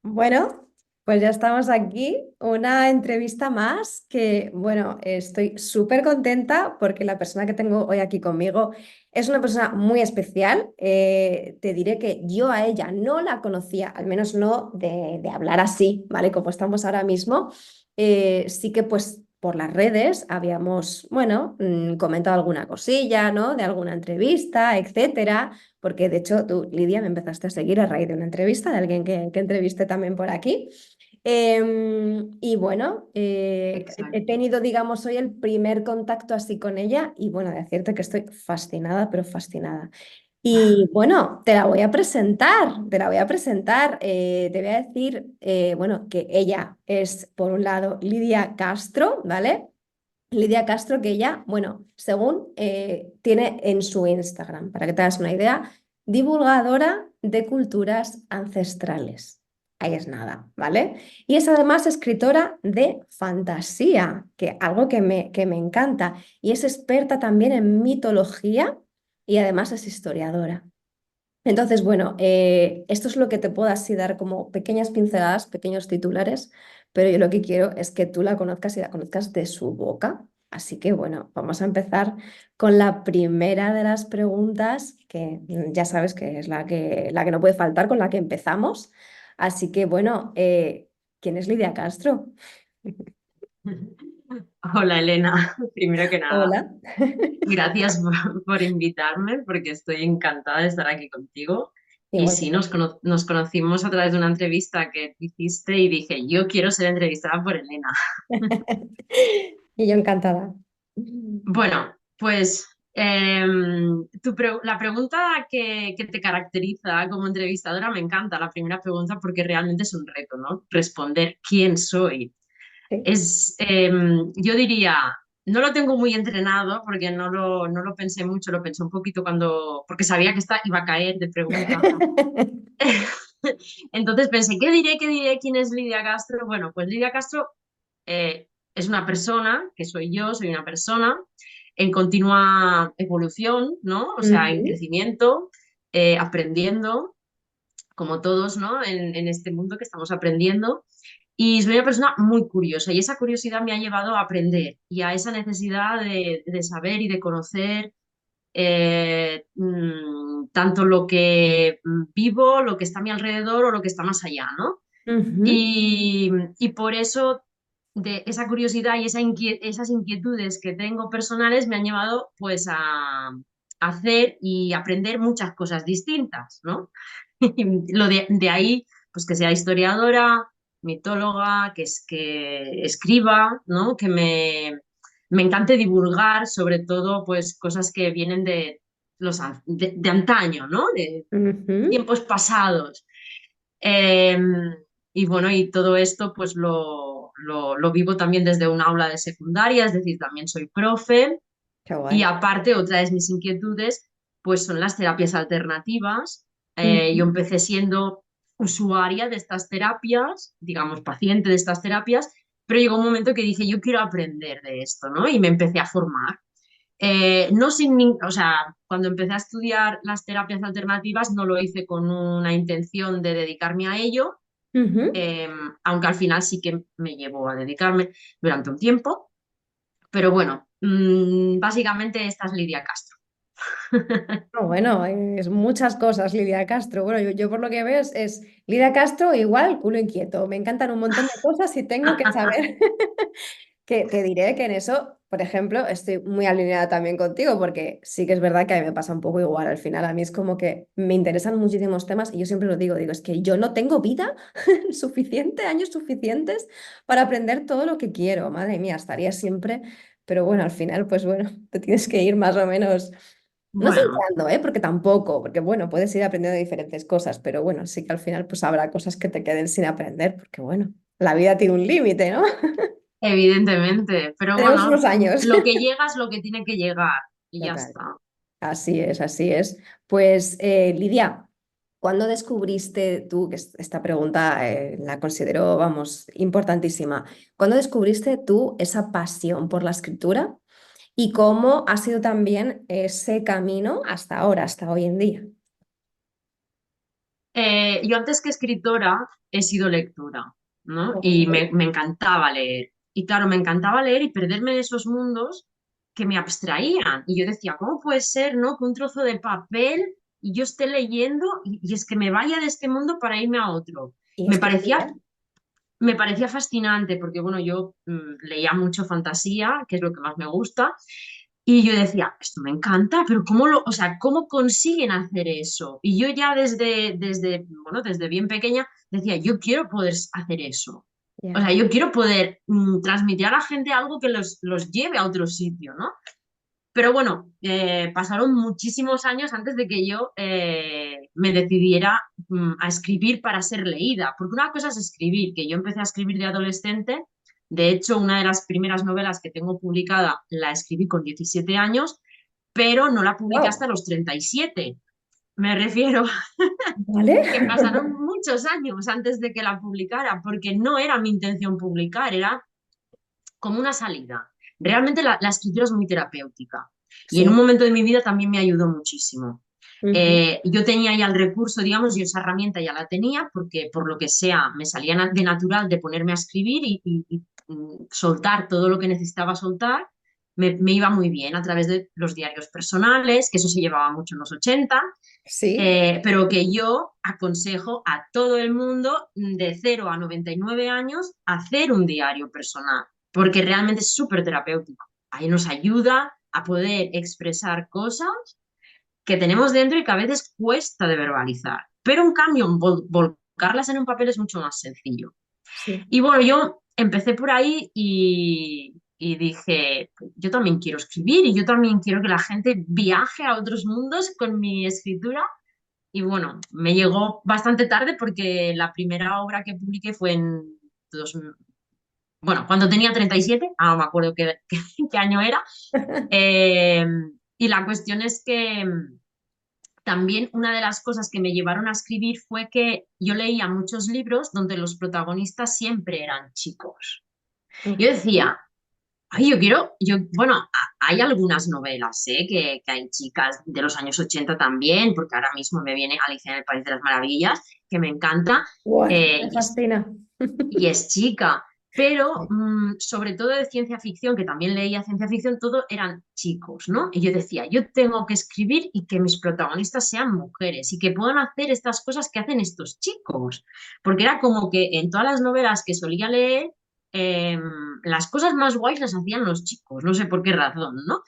Bueno, pues ya estamos aquí, una entrevista más que, bueno, estoy súper contenta porque la persona que tengo hoy aquí conmigo es una persona muy especial. Te diré que yo a ella no la conocía, al menos no de hablar así, ¿vale? Como estamos ahora mismo. Sí que pues por las redes habíamos, bueno, comentado alguna cosilla, ¿no? De alguna entrevista, etcétera. Porque de hecho tú, Lidia, me empezaste a seguir a raíz de una entrevista de alguien que entrevisté también por aquí. Y bueno, he Exacto. tenido, digamos, hoy el primer contacto así con ella y bueno, decirte que estoy fascinada, pero fascinada. Y bueno, te la voy a presentar, te la voy a presentar. Te voy a decir, bueno, que ella es, por un lado, Lidia Castro, ¿vale? Lidia Castro, que ella, bueno, según tiene en su Instagram, para que te hagas una idea, divulgadora de culturas ancestrales. Ahí es nada, ¿vale? Y es además escritora de fantasía, que algo que me encanta. Y es experta también en mitología y además es historiadora. Entonces, bueno, esto es lo que te puedo así dar como pequeñas pinceladas, pequeños titulares, pero yo lo que quiero es que tú la conozcas y la conozcas de su boca. Así que, bueno, vamos a empezar con la primera de las preguntas, que ya sabes que es la que no puede faltar, con la que empezamos. Así que, bueno, ¿quién es Lidia Castro? Hola Elena, primero que nada, Hola. gracias por invitarme porque estoy encantada de estar aquí contigo. Y Igual sí, que nos conocimos a través de una entrevista que hiciste y dije, yo quiero ser entrevistada por Elena. Y yo encantada. Bueno, pues la pregunta que te caracteriza como entrevistadora me encanta, la primera pregunta, porque realmente es un reto, ¿no? Responder quién soy. Sí. Yo diría, no lo tengo muy entrenado porque no lo pensé mucho, lo pensé un poquito porque sabía que esta iba a caer de pregunta. Entonces pensé, ¿qué diré? ¿Qué diré? ¿Quién es Lidia Castro? Bueno, pues Lidia Castro es una persona, que soy yo, soy una persona en continua evolución, ¿no? O sea, en Ujú, crecimiento, aprendiendo, como todos, ¿no? En este mundo que estamos aprendiendo. Y soy una persona muy curiosa y esa curiosidad me ha llevado a aprender y a esa necesidad de saber y de conocer tanto lo que vivo, lo que está a mi alrededor o lo que está más allá, ¿no? ujú. Y por eso de esa curiosidad y esas inquietudes que tengo personales me han llevado pues a hacer y aprender muchas cosas distintas, ¿no? De ahí, pues que sea historiadora, mitóloga, que escriba, ¿no? Me encante divulgar, sobre todo, pues cosas que vienen de antaño, ¿no? De Ujú. tiempos pasados. Eh, y bueno, y todo esto pues lo vivo también desde un aula de secundaria, es decir, también soy profe. Qué Y guay. aparte, otra de mis inquietudes, pues son las terapias alternativas. Yo Ujú. empecé siendo usuaria de estas terapias, digamos, paciente de estas terapias, pero llegó un momento que dije, yo quiero aprender de esto, ¿no? Y me empecé a formar. No o sea, cuando empecé a estudiar las terapias alternativas no lo hice con una intención de dedicarme a ello, Ujú. eh, aunque al final sí que me llevó a dedicarme durante un tiempo. Pero bueno, básicamente esta es Lidia Castro. Bueno, es muchas cosas, Lidia Castro. Bueno, yo por lo que veo es Lidia Castro igual culo inquieto. Me encantan un montón de cosas y tengo que saber. Que te diré que en eso, por ejemplo, estoy muy alineada también contigo, porque sí que es verdad que a mí me pasa un poco igual. Al final, a mí es como que me interesan muchísimos temas y yo siempre lo digo, es que yo no tengo vida suficiente, años suficientes para aprender todo lo que quiero. Madre mía, estaría siempre, pero bueno, al final, pues bueno, te tienes que ir más o menos, no Bueno, centrando, ¿eh? Porque tampoco, porque bueno, puedes ir aprendiendo diferentes cosas, pero bueno, sí que al final pues habrá cosas que te queden sin aprender, porque bueno, la vida tiene un límite, ¿no? evidentemente, pero Tenemos bueno, unos años. lo que llega es lo que tiene que llegar y ya Total. está. Así es, así es. Pues Lidia, ¿cuándo descubriste tú, que esta pregunta la considero, vamos, importantísima, ¿cuándo descubriste tú esa pasión por la escritura y cómo ha sido también ese camino hasta ahora, hasta hoy en día? Yo antes que escritora he sido lectora, ¿no? Ok. Y me encantaba leer. Y claro, me encantaba leer y perderme en esos mundos que me abstraían. Y yo decía, ¿cómo puede ser, no? Que un trozo de papel y yo esté leyendo y es que me vaya de este mundo para irme a otro. Y Me escribir. parecía, me parecía fascinante porque, bueno, yo leía mucho fantasía, que es lo que más me gusta, y yo decía, esto me encanta, pero o sea, ¿cómo consiguen hacer eso? Y yo ya bueno, desde bien pequeña decía, yo quiero poder hacer eso. O Ya. sea, yo quiero poder transmitir a la gente algo que los lleve a otro sitio, ¿no? Pero bueno, pasaron muchísimos años antes de que yo me decidiera a escribir para ser leída, porque una cosa es escribir, que yo empecé a escribir de adolescente, de hecho una de las primeras novelas que tengo publicada la escribí con 17 años, pero no la publiqué hasta Wow. los 37. Me refiero ¿Vale? que pasaron muchos años antes de que la publicara, porque no era mi intención publicar, era como una salida. Realmente la escritura es muy terapéutica y en un Sí. momento de mi vida también me ayudó muchísimo. Ujú. Yo tenía ya el recurso, digamos, y esa herramienta ya la tenía porque por lo que sea me salía de natural de ponerme a escribir y soltar todo lo que necesitaba soltar. Me iba muy bien a través de los diarios personales, que eso se llevaba mucho en los 80, Sí. pero que yo aconsejo a todo el mundo de 0 a 99 años hacer un diario personal, porque realmente es súper terapéutico. Ahí nos ayuda a poder expresar cosas que tenemos dentro y que a veces cuesta de verbalizar. Pero en cambio, volcarlas en un papel es mucho más sencillo. Sí. Y bueno, yo empecé por ahí y dije, yo también quiero escribir y yo también quiero que la gente viaje a otros mundos con mi escritura y bueno, me llegó bastante tarde porque la primera obra que publiqué fue dos, bueno, cuando tenía 37, no me acuerdo qué año era. Eh, y la cuestión es que también una de las cosas que me llevaron a escribir fue que yo leía muchos libros donde los protagonistas siempre eran chicos. Yo Ok. decía, ay, bueno, hay algunas novelas, que hay chicas de los años 80 también, porque ahora mismo me viene Alicia en el País de las Maravillas, que me encanta, Guau, eh, me y, es, fascina. y es chica, pero Sí. sobre todo de ciencia ficción, que también leía ciencia ficción, todo eran chicos, ¿no? Y yo decía, yo tengo que escribir y que mis protagonistas sean mujeres y que puedan hacer estas cosas que hacen estos chicos, porque era como que en todas las novelas que solía leer, eh, las cosas más guays las hacían los chicos, no sé por qué razón, ¿no?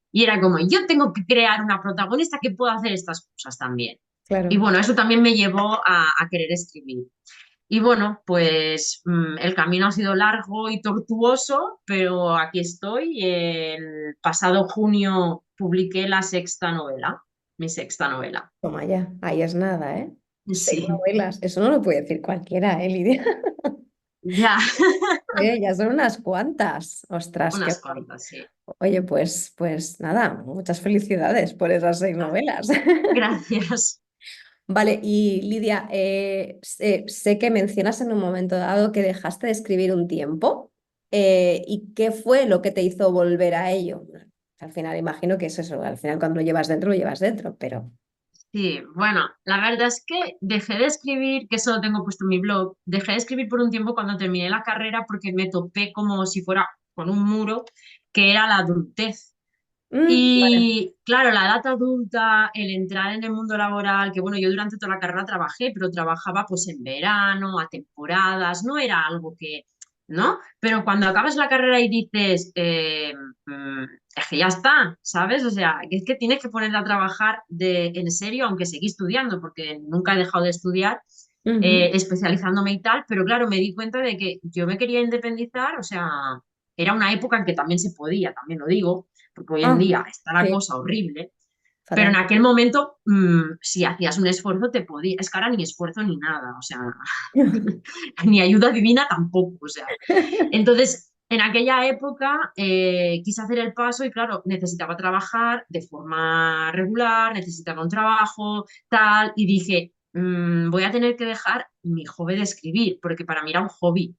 Y era como, yo tengo que crear una protagonista que pueda hacer estas cosas también. Y Claro. bueno, eso también me llevó a querer escribir. Y bueno, pues el camino ha sido largo y tortuoso, pero aquí estoy. El pasado junio publiqué la sexta novela, mi sexta novela. Toma ya. Ahí es nada, ¿eh? Seis Sí, novelas. Eso no lo puede decir cualquiera, ¿eh, Lidia? ya, Oye, ya son unas cuantas. Ostras, qué unas guay. cuantas, sí. Oye, pues nada, muchas felicidades por esas seis novelas. Gracias. Vale, y Lidia, sé que mencionas en un momento dado que dejaste de escribir un tiempo. ¿Y qué fue lo que te hizo volver a ello? Al final imagino que es eso, al final cuando lo llevas dentro, pero... Sí, bueno, la verdad es que dejé de escribir, que eso lo tengo puesto en mi blog, dejé de escribir por un tiempo cuando terminé la carrera porque me topé como si fuera con un muro, que era la adultez. Vale. Y claro, la edad adulta, el entrar en el mundo laboral, que bueno, yo durante toda la carrera trabajé, pero trabajaba pues en verano, a temporadas, no era algo que, ¿no? Pero cuando acabas la carrera y dices, es que ya está, ¿sabes? O sea, que es que tienes que ponerte a trabajar en serio, aunque seguí estudiando, porque nunca he dejado de estudiar, Ujú. especializándome y tal, pero claro, me di cuenta de que yo me quería independizar, o sea, era una época en que también se podía, también lo digo porque hoy en Ah, día está la sí, cosa horrible, pero en fatal. aquel momento, si hacías un esfuerzo, te podía. Es que ahora ni esfuerzo ni nada, o sea, ni ayuda divina tampoco, o sea. Entonces, en aquella época quise hacer el paso y claro, necesitaba trabajar de forma regular, necesitaba un trabajo, tal, y dije, voy a tener que dejar mi hobby de escribir, porque para mí era un hobby.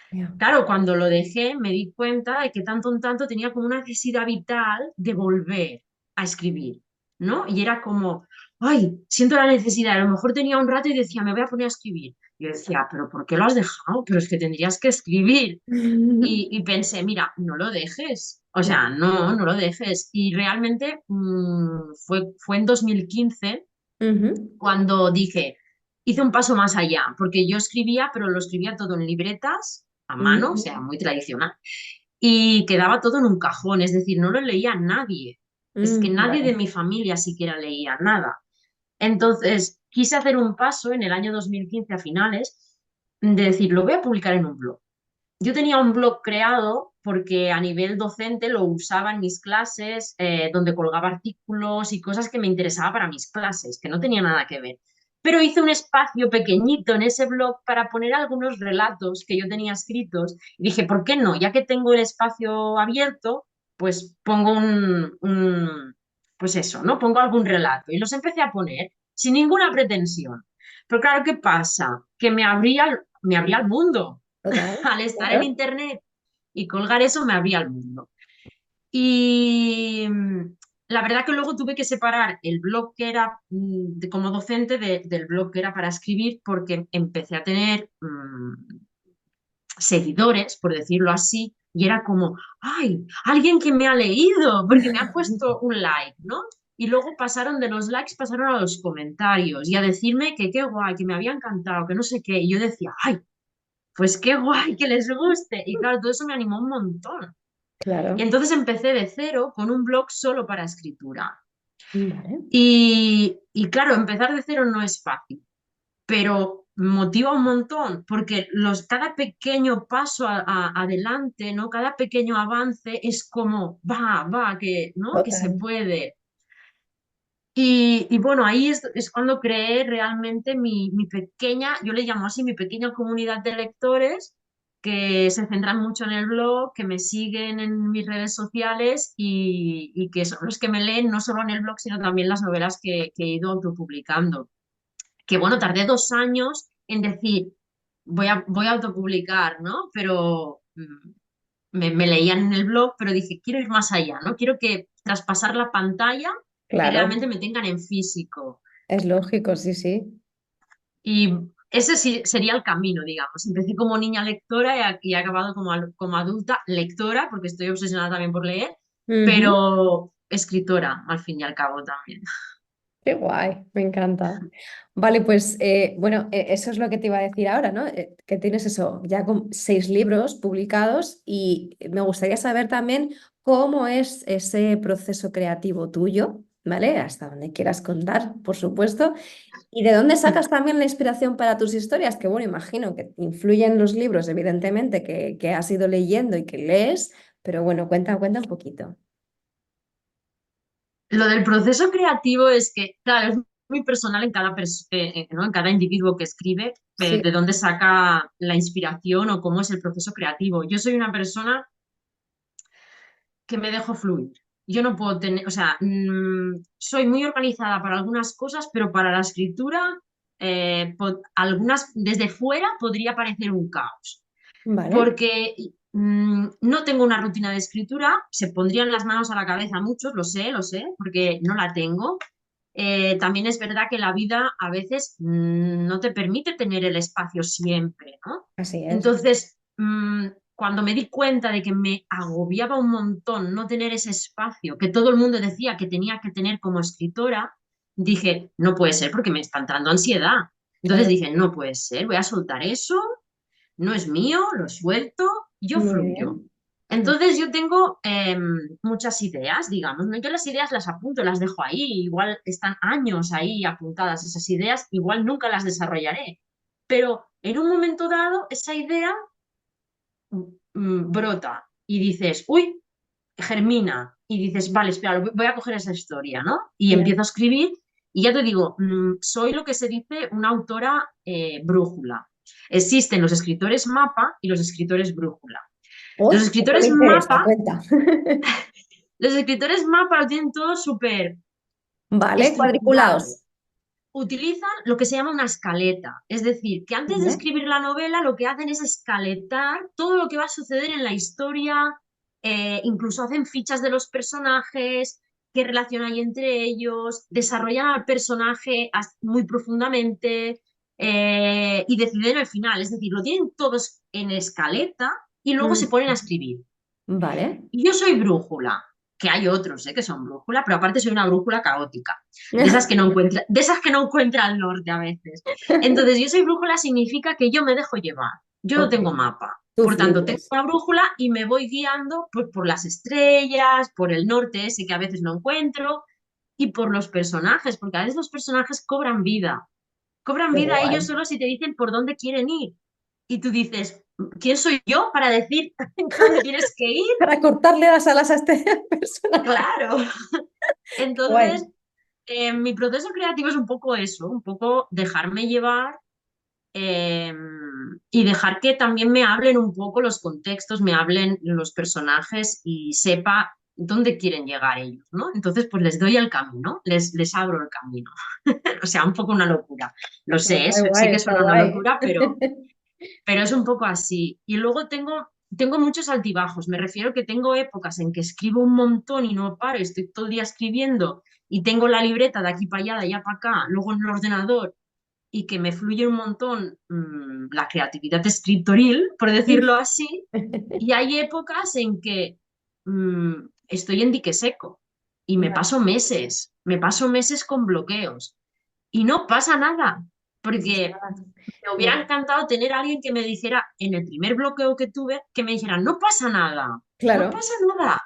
Ya. Claro, cuando lo dejé me di cuenta de que tanto en tanto tenía como una necesidad vital de volver a escribir, ¿no? Y era como, ay, siento la necesidad. A lo mejor tenía un rato y decía, me voy a poner a escribir. Yo decía, pero ¿por qué lo has dejado? Pero es que tendrías que escribir. Y pensé, mira, no lo dejes. O Claro. sea, no, no lo dejes. Y realmente fue en 2015 Ujú, cuando dije, hice un paso más allá, porque yo escribía, pero lo escribía todo en libretas a mano, o sea, ujú, muy tradicional, y quedaba todo en un cajón, es decir, no lo leía nadie. Es que nadie de vale. mi familia siquiera leía nada. Entonces, quise hacer un paso en el año 2015 a finales de decir, lo voy a publicar en un blog. Yo tenía un blog creado porque a nivel docente lo usaba en mis clases, donde colgaba artículos y cosas que me interesaba para mis clases, que no tenía nada que ver. Pero hice un espacio pequeñito en ese blog para poner algunos relatos que yo tenía escritos y dije, ¿por qué no? Ya que tengo el espacio abierto, pues pongo pues eso, ¿no? Pongo algún relato y los empecé a poner sin ninguna pretensión. Pero claro, ¿qué pasa? Que me abría al mundo. Total. Al estar en Claro. internet y colgar eso me abría el mundo. Y la verdad que luego tuve que separar el blog que era como docente del blog que era para escribir porque empecé a tener seguidores, por decirlo así, y era como, ay, alguien que me ha leído, porque me ha puesto un like, ¿no? Y luego pasaron de los likes, pasaron a los comentarios y a decirme que qué guay, que me había encantado, que no sé qué. Y yo decía, ay, pues qué guay que les guste. Y claro, todo eso me animó un montón. Y Claro. entonces empecé de cero con un blog solo para escritura. Vale. Y claro, empezar de cero no es fácil, pero motiva un montón porque cada pequeño paso adelante, ¿no? Cada pequeño avance es como, va, que, ¿no? Que se Total. puede. Y bueno, ahí es cuando creé realmente mi pequeña, yo le llamo así, mi pequeña comunidad de lectores que se centran mucho en el blog, que me siguen en mis redes sociales y que son los que me leen no solo en el blog, sino también las novelas que he ido autopublicando. Que bueno, tardé 2 años en decir, voy a autopublicar, ¿no? Pero me leían en el blog, pero dije, quiero ir más allá, ¿no? Quiero que traspasar la pantalla, que Claro. realmente me tengan en físico. Es lógico, sí, sí. Y ese sí sería el camino, digamos. Empecé como niña lectora y he acabado como adulta lectora, porque estoy obsesionada también por leer, Ujú. pero escritora, al fin y al cabo también. Qué guay, me encanta. Vale, pues bueno, eso es lo que te iba a decir ahora, ¿no? Que tienes eso, ya con 6 libros publicados y me gustaría saber también cómo es ese proceso creativo tuyo, ¿vale? Hasta donde quieras contar, por supuesto. Y de dónde sacas también la inspiración para tus historias, que bueno, imagino que influyen los libros, evidentemente, que has ido leyendo y que lees, pero bueno, cuenta un poquito. Lo del proceso creativo es que, claro, es muy personal ¿no? En cada individuo que escribe, Sí, de dónde saca la inspiración o cómo es el proceso creativo. Yo soy una persona que me dejo fluir. Yo no puedo tener, o sea, soy muy organizada para algunas cosas, pero para la escritura, algunas desde fuera podría parecer un caos vale, porque no tengo una rutina de escritura, se pondrían las manos a la cabeza muchos, lo sé, porque no la tengo. También es verdad que la vida a veces no te permite tener el espacio siempre, ¿no? así es. Entonces, cuando me di cuenta de que me agobiaba un montón no tener ese espacio que todo el mundo decía que tenía que tener como escritora, dije, no puede ser porque me está entrando ansiedad. Entonces Claro, dije, no puede ser, voy a soltar eso, no es mío, lo suelto, yo muy fluyo. bien. Entonces yo tengo muchas ideas, digamos, ¿no? Yo las ideas las apunto, las dejo ahí, igual están años ahí apuntadas esas ideas, igual nunca las desarrollaré, pero en un momento dado esa idea brota y dices, uy, germina y dices, vale, espera, voy a coger esa historia, ¿no? Y Claro. empiezo a escribir y ya te digo, soy lo que se dice una autora brújula. Existen los escritores mapa y los escritores brújula. Los Uy, esto me escritores interesa, mapa, cuenta. los escritores mapa lo tienen todo súper Vale, estructurado. cuadriculados. Utilizan lo que se llama una escaleta, es decir, que antes de Vale. escribir la novela lo que hacen es escaletar todo lo que va a suceder en la historia, incluso hacen fichas de los personajes, qué relación hay entre ellos, desarrollan al personaje muy profundamente y deciden el final. Es decir, lo tienen todos en escaleta y luego se Mm, ponen a escribir. vale. Y yo soy brújula, que hay otros que son brújula, pero aparte soy una brújula caótica, de esas que no encuentra el norte a veces. Entonces, yo soy brújula significa que yo me dejo llevar, yo no Ok, tengo mapa. tú Por tanto, tengo fluyes. una brújula y me voy guiando por las estrellas, por el norte ese que a veces no encuentro y por los personajes, porque a veces los personajes cobran vida. Cobran Qué vida guay. ellos solo si te dicen por dónde quieren ir. Y tú dices, ¿quién soy yo para decir dónde tienes que ir? Para cortarle las alas a este personaje. Claro. Guay. Entonces, mi proceso creativo es un poco eso, un poco dejarme llevar eh, y dejar que también me hablen un poco los contextos, me hablen los personajes y sepa dónde quieren llegar ellos, ¿no? Entonces, pues les doy el camino, les abro el camino. O sea, un poco una locura. Lo Está sé, sé guay, que está suena una guay. locura, pero es un poco así. Y luego tengo muchos altibajos. Me refiero que tengo épocas en que escribo un montón y no paro, estoy todo el día escribiendo y tengo la libreta de aquí para allá, de allá para acá, luego en el ordenador y que me fluye un montón la creatividad escritoril, por decirlo así. Y hay épocas en que estoy en dique seco y Vale. me paso meses con bloqueos y no pasa nada, No pasa porque nada. me hubiera No, encantado tener a alguien que me dijera, en el primer bloqueo que tuve, que me dijera, no pasa nada, no claro. pasa nada,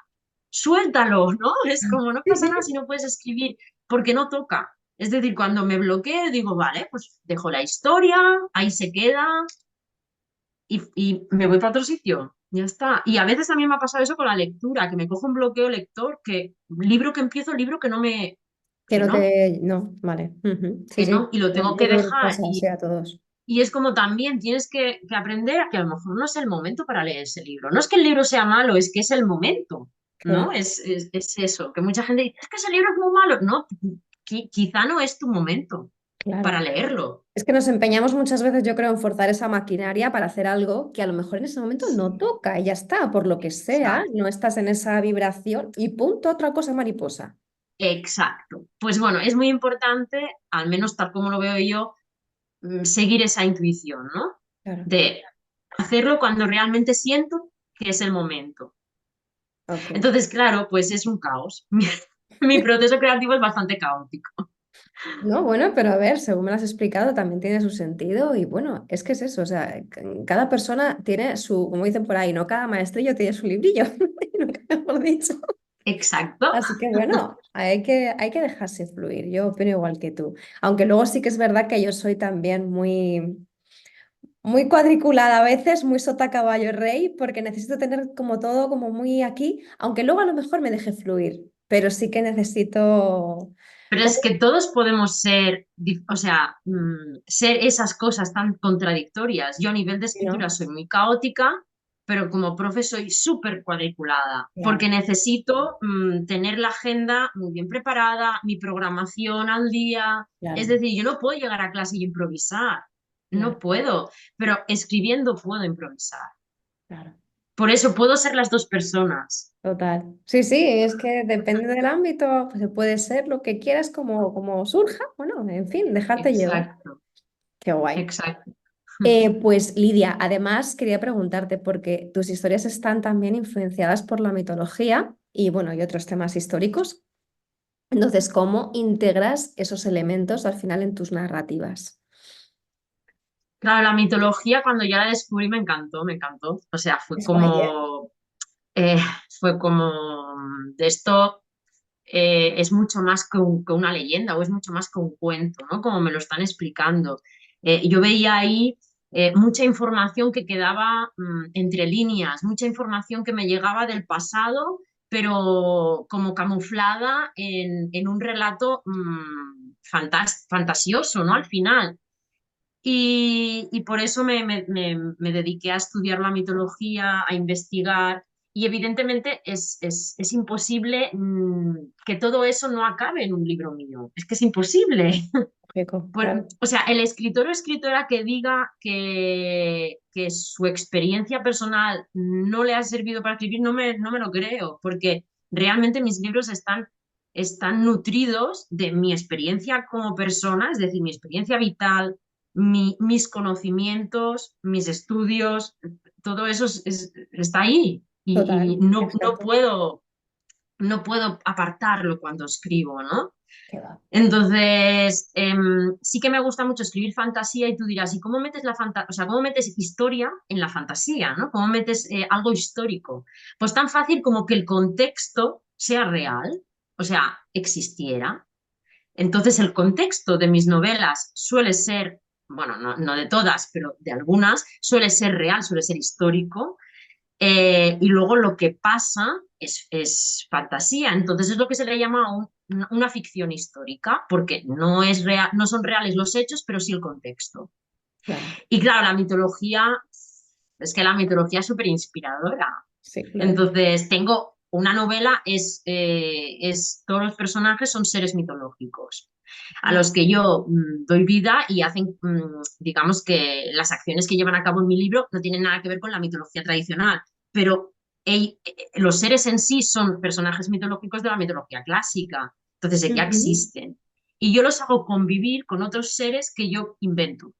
suéltalo, ¿no? Es como, no Sí, pasa sí. nada si no puedes escribir, porque no toca. Es decir, cuando me bloqueo, digo, vale, pues dejo la historia, ahí se queda y me voy para otro sitio. Ya está. Y a veces también me ha pasado eso con la lectura, que me cojo un bloqueo lector, que libro que empiezo, libro que no me, Que que no no, te. No, vale. Ujú. Sí, que sí. no, y lo tengo Yo que creo que nos dejar. pasa así a todos. Y es como también tienes que aprender a que a lo mejor no es el momento para leer ese libro. No es que el libro sea malo, es que es el momento, ¿no? Claro, Es eso, que mucha gente dice, es que ese libro es muy malo. No, quizá no es tu momento para claro. leerlo. Es que nos empeñamos muchas veces, yo creo, en forzar esa maquinaria para hacer algo que a lo mejor en ese momento no Sí, toca y ya está, por lo que sea, exacto. no estás en esa vibración y punto, otra cosa mariposa. Exacto. Pues bueno, es muy importante, al menos tal como lo veo yo, seguir esa intuición, ¿no? Claro. De hacerlo cuando realmente siento que es el momento. Ok. Entonces, claro, pues es un caos. Mi proceso creativo es bastante caótico. No, bueno, pero a ver, según me lo has explicado, también tiene su sentido y bueno, es que es eso, o sea, cada persona tiene su, como dicen por ahí, no cada maestrillo tiene su librillo, nunca mejor dicho. Exacto. Así que bueno, hay que dejarse fluir, yo opino igual que tú, aunque luego sí que es verdad que yo soy también muy cuadriculada a veces, muy sota caballo rey, porque necesito tener como todo como muy aquí, aunque luego a lo mejor me deje fluir, pero sí que necesito Pero es como... que todos podemos ser, o sea, ser esas cosas tan contradictorias. Yo a nivel de Sí, escritura ¿no? soy muy caótica, pero como profe soy súper cuadriculada, porque Claro, necesito tener la agenda muy bien preparada, mi programación al día. Es claro, decir, yo no puedo llegar a clase y improvisar, no claro, puedo, pero escribiendo puedo improvisar. claro. Por eso puedo ser las dos personas. Total. Sí, sí, es que depende del ámbito, pues puede ser lo que quieras como surja, bueno, en fin, dejarte llevar. Exacto, Qué guay. exacto. Pues Lidia, además quería preguntarte, porque tus historias están también influenciadas por la mitología y bueno, y otros temas históricos. Entonces, ¿cómo integras esos elementos al final en tus narrativas? Claro, la mitología cuando ya la descubrí me encantó, me encantó. O sea, Es guay, ¿eh? eh, fue como de esto es mucho más que una leyenda o es mucho más que un cuento, ¿no? Como me lo están explicando. Yo veía ahí mucha información que quedaba entre líneas, mucha información que me llegaba del pasado, pero como camuflada en un relato fantasioso, ¿no? Al final. Y por eso me dediqué a estudiar la mitología, a investigar, y evidentemente es imposible que todo eso no acabe en un libro mío. Es que es imposible. Lógico, claro, O sea, el escritor o escritora que diga que su experiencia personal no le ha servido para escribir, no me lo creo, porque realmente mis libros están están nutridos de mi experiencia como persona, es decir, mi experiencia vital, mis conocimientos, mis estudios, todo eso está ahí y Total, no exacto. puedo, no puedo apartarlo cuando escribo, ¿no? Qué va. Entonces, sí que me gusta mucho escribir fantasía y tú dirás, ¿y cómo metes la fantasía, o sea, cómo metes historia en la fantasía, ¿no? ¿Cómo metes algo histórico? Pues tan fácil como que el contexto sea real, o sea, existiera. Entonces, el contexto de mis novelas suele ser, bueno, no de todas, pero de algunas, suele ser real, suele ser histórico, y luego lo que pasa es fantasía. Entonces es lo que se le llama una ficción histórica, porque no, es real, no son reales los hechos, pero sí el contexto. Claro, Y claro, la mitología, es que la mitología es súper inspiradora. sí, lo es. Entonces tengo una novela, todos los personajes son seres mitológicos a los que yo doy vida y hacen, digamos que las acciones que llevan a cabo en mi libro no tienen nada que ver con la mitología tradicional, pero los seres en sí son personajes mitológicos de la mitología clásica, entonces ya Ujú. existen. Y yo los hago convivir con otros seres que yo invento,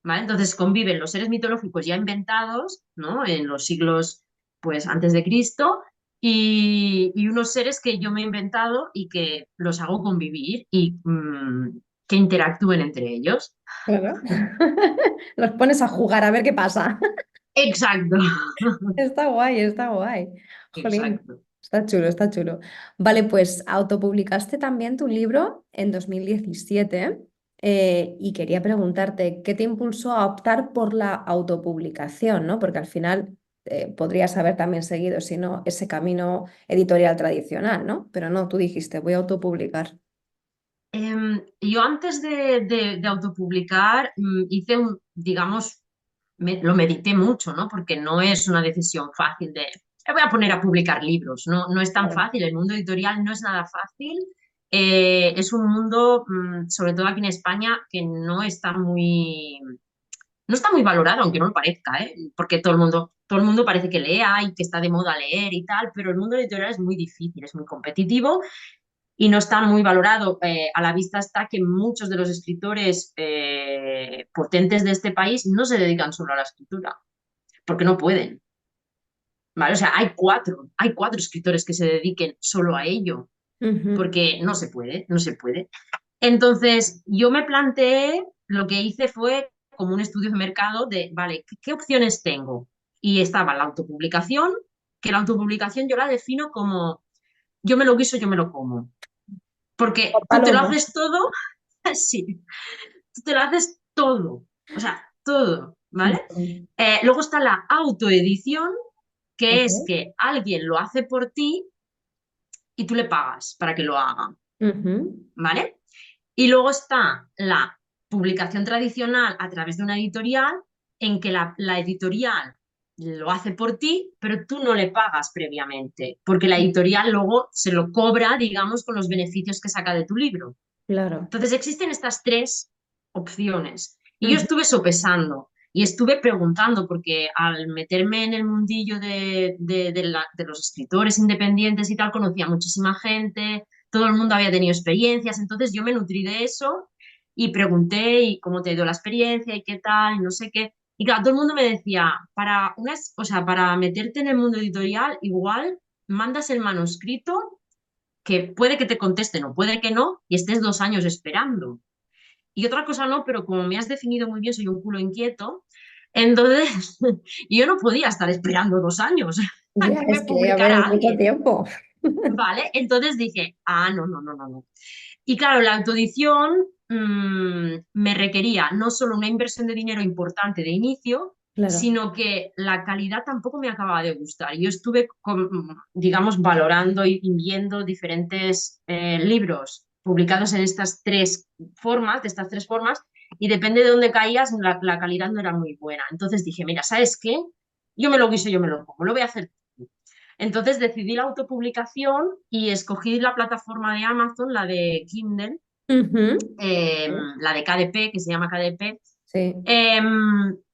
¿vale? Entonces conviven los seres mitológicos ya inventados, ¿no? En los siglos, pues, antes de Cristo, y unos seres que yo me he inventado y que los hago convivir y que interactúen entre ellos. Claro. Los pones a jugar a ver qué pasa. Exacto, Está guay, está guay. Jolín, exacto. está chulo, está chulo. Vale, pues autopublicaste también tu libro en 2017 y quería preguntarte, ¿qué te impulsó a optar por la autopublicación, ¿no? Porque al final podrías haber también seguido, si no, ese camino editorial tradicional, ¿no? Pero no, tú dijiste, voy a autopublicar. Yo antes de autopublicar hice digamos, lo medité mucho, ¿no? Porque no es una decisión fácil de, me voy a poner a publicar libros, no, no es tan Claro. fácil, el mundo editorial no es nada fácil, es un mundo, sobre todo aquí en España, que no está muy valorado, aunque no lo parezca, ¿eh? Porque todo el mundo parece que lea y que está de moda leer y tal, pero el mundo editorial es muy difícil, es muy competitivo y no está muy valorado. A la vista está que muchos de los escritores potentes de este país no se dedican solo a la escritura, porque no pueden, ¿vale? O sea, hay cuatro escritores que se dediquen solo a ello, Ujú. porque no se puede, no se puede. Entonces, yo me planteé, lo que hice fue como un estudio de mercado de, vale, ¿qué opciones tengo? Y estaba la autopublicación, que la autopublicación yo la defino como, yo me lo guiso, yo me lo como. O Porque tú te lo palomo. haces todo, sí, tú te lo haces todo, o sea, todo, ¿vale? Ujú. Luego está la autoedición, que Ok. es que alguien lo hace por ti y tú le pagas para que lo haga, Ujú. ¿vale? Y luego está la publicación tradicional a través de una editorial, en que la editorial lo hace por ti, pero tú no le pagas previamente, porque la editorial luego se lo cobra, digamos, con los beneficios que saca de tu libro. Claro. Entonces existen estas tres opciones y yo Ujú. estuve sopesando y estuve preguntando porque al meterme en el mundillo de los escritores independientes y tal, conocía muchísima gente, todo el mundo había tenido experiencias, entonces yo me nutrí de eso y pregunté y cómo te ha ido la experiencia y qué tal y no sé qué. Y claro, todo el mundo me decía, o sea, para meterte en el mundo editorial, igual mandas el manuscrito que puede que te contesten o puede que no, y estés 2 años esperando. Y otra cosa no, pero como me has definido muy bien, soy un culo inquieto, entonces yo no podía estar esperando 2 años a Ya, que es me que, a ver, publicara es mucho alguien, tiempo. ¿vale? Entonces dije, no, no, no, no, no. Y claro, la autoedición me requería no solo una inversión de dinero importante de inicio, Claro. sino que la calidad tampoco me acababa de gustar. Yo estuve, digamos, valorando y viendo diferentes libros publicados en estas tres formas, de estas tres formas, y depende de dónde caías, la calidad no era muy buena. Entonces dije, mira, ¿sabes qué? Yo me lo guiso, yo me lo como, lo voy a hacer. Entonces decidí la autopublicación y escogí la plataforma de Amazon, la de Kindle, Ujú. la de KDP, que se llama KDP, Sí.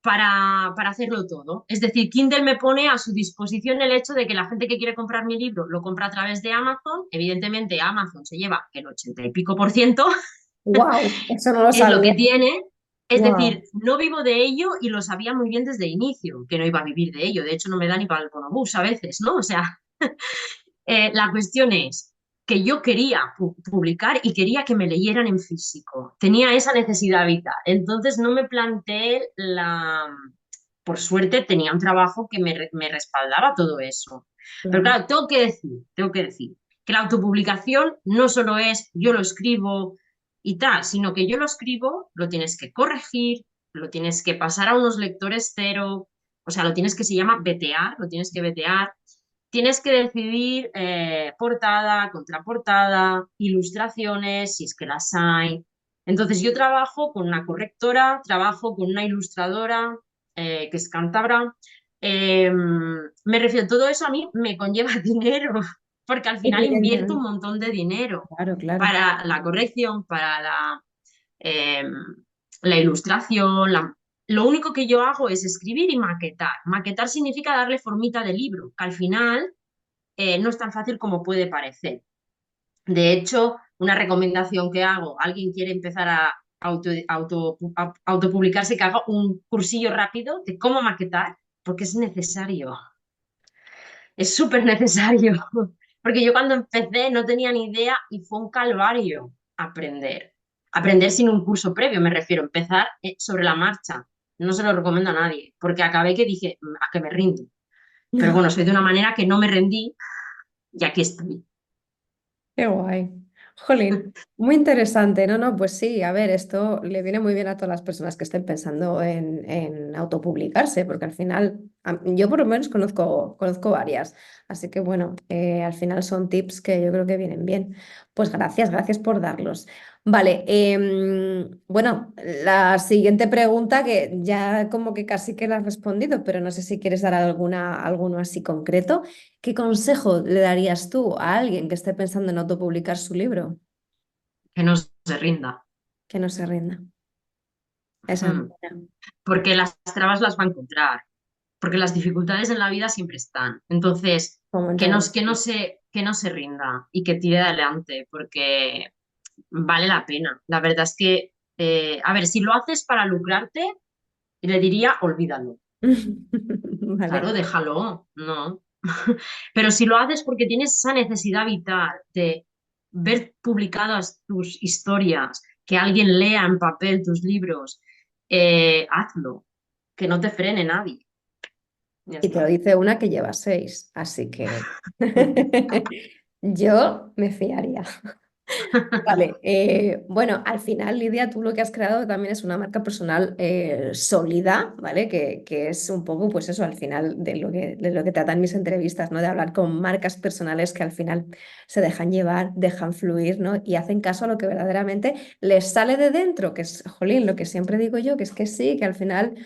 para hacerlo todo. Es decir, Kindle me pone a su disposición el hecho de que la gente que quiere comprar mi libro lo compra a través de Amazon. Evidentemente, Amazon se lleva el 80 y pico por ciento, Wow, eso no lo es lo sabía. que tiene. Es decir, Wow. no vivo de ello y lo sabía muy bien desde el inicio, que no iba a vivir de ello. De hecho, no me da ni para el bonobús a veces, ¿no? O sea, la cuestión es que yo quería publicar y quería que me leyeran en físico. Tenía esa necesidad vital. Entonces no me planteé la... Por suerte tenía un trabajo que me respaldaba todo eso. Pero Claro. claro, tengo que decir que la autopublicación no solo es yo lo escribo y tal, sino que yo lo escribo, lo tienes que corregir, lo tienes que pasar a unos lectores cero, o sea, lo tienes que se llama vetear, lo tienes que vetear, tienes que decidir portada, contraportada, ilustraciones, si es que las hay. Entonces yo trabajo con una correctora, trabajo con una ilustradora que es cántabra. Me refiero, todo eso a mí me conlleva dinero, porque al final invierto un Evidentemente. montón de dinero Claro, claro. para la corrección, para eh, la ilustración. Lo único que yo hago es escribir y maquetar. Maquetar significa darle formita de libro, que al final no es tan fácil como puede parecer. De hecho, una recomendación que hago, alguien quiere empezar a autopublicarse, que haga un cursillo rápido de cómo maquetar, porque es necesario, es súper necesario. Porque yo cuando empecé no tenía ni idea y fue un calvario aprender. Aprender sin un curso previo, me refiero, empezar sobre la marcha. No se lo recomiendo a nadie, porque acabé que dije, a que me rindo. Pero bueno, soy de una manera que no me rendí y aquí estoy. Qué guay. Jolín, muy interesante. No, no, pues sí, a ver, esto le viene muy bien a todas las personas que estén pensando en autopublicarse, porque al final, yo por lo menos conozco varias. Así que bueno, al final son tips que yo creo que vienen bien. Pues gracias, gracias por darlos. Vale, bueno, la siguiente pregunta que ya como que casi que la has respondido, pero no sé si quieres dar alguno así concreto. ¿Qué consejo le darías tú a alguien que esté pensando en autopublicar su libro? Que no se rinda. Que no se rinda. Esa es Hmm. buena. Porque las trabas las va a encontrar, porque las dificultades en la vida siempre están. Entonces, Como en todo. que no se rinda y que tire adelante, porque vale la pena. La verdad es que, a ver, si lo haces para lucrarte, le diría, olvídalo. Vale. Claro, déjalo, no. Pero si lo haces porque tienes esa necesidad vital de ver publicadas tus historias, que alguien lea en papel tus libros, hazlo, que no te frene nadie. Ya Y te lo está. dice una que lleva 6, así que yo me fiaría. Vale, bueno, al final, Lidia, tú lo que has creado también es una marca personal sólida, ¿vale? Que es un poco, pues eso, al final de lo que tratan mis entrevistas, ¿no? De hablar con marcas personales que al final se dejan llevar, dejan fluir, ¿no? Y hacen caso a lo que verdaderamente les sale de dentro, que es, jolín, lo que siempre digo yo, que es que sí, que al final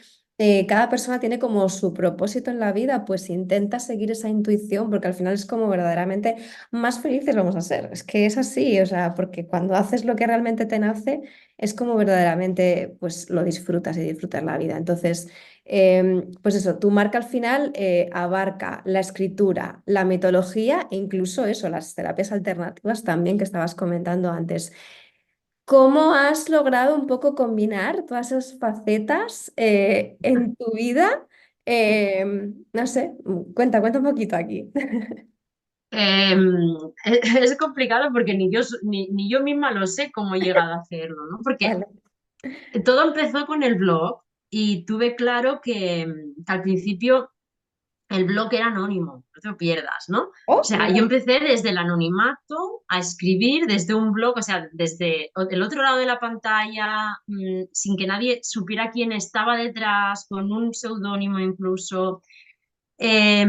cada persona tiene como su propósito en la vida, pues intenta seguir esa intuición, porque al final es como verdaderamente más felices vamos a ser. Es que es así, o sea, porque cuando haces lo que realmente te nace, es como verdaderamente pues lo disfrutas y disfrutas la vida. Entonces, pues eso, tu marca al final abarca la escritura, la mitología e incluso eso, las terapias alternativas también que estabas comentando antes. ¿Cómo has logrado un poco combinar todas esas facetas en tu vida? No sé, cuenta un poquito aquí. Eh, es complicado porque ni yo misma lo sé cómo he llegado a hacerlo, ¿no? Porque Vale. todo empezó con el blog y tuve claro que al principio el blog era anónimo, no te lo pierdas, ¿no? O Oh, sea, yo mira. empecé desde el anonimato a escribir desde un blog, o sea, desde el otro lado de la pantalla, sin que nadie supiera quién estaba detrás, con un seudónimo incluso, eh,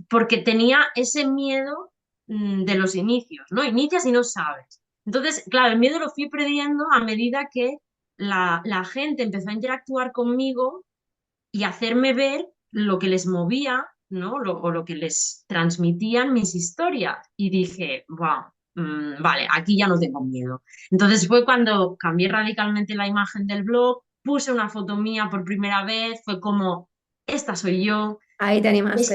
porque tenía ese miedo de los inicios, ¿no? Inicias y no sabes. Entonces, claro, el miedo lo fui perdiendo a medida que la gente empezó a interactuar conmigo y hacerme ver lo que les movía, ¿no? O lo que les transmitían mis historias. Y dije, wow, vale, aquí ya no tengo miedo. Entonces fue cuando cambié radicalmente la imagen del blog, puse una foto mía por primera vez, fue como, esta soy yo, Ahí te animaste. es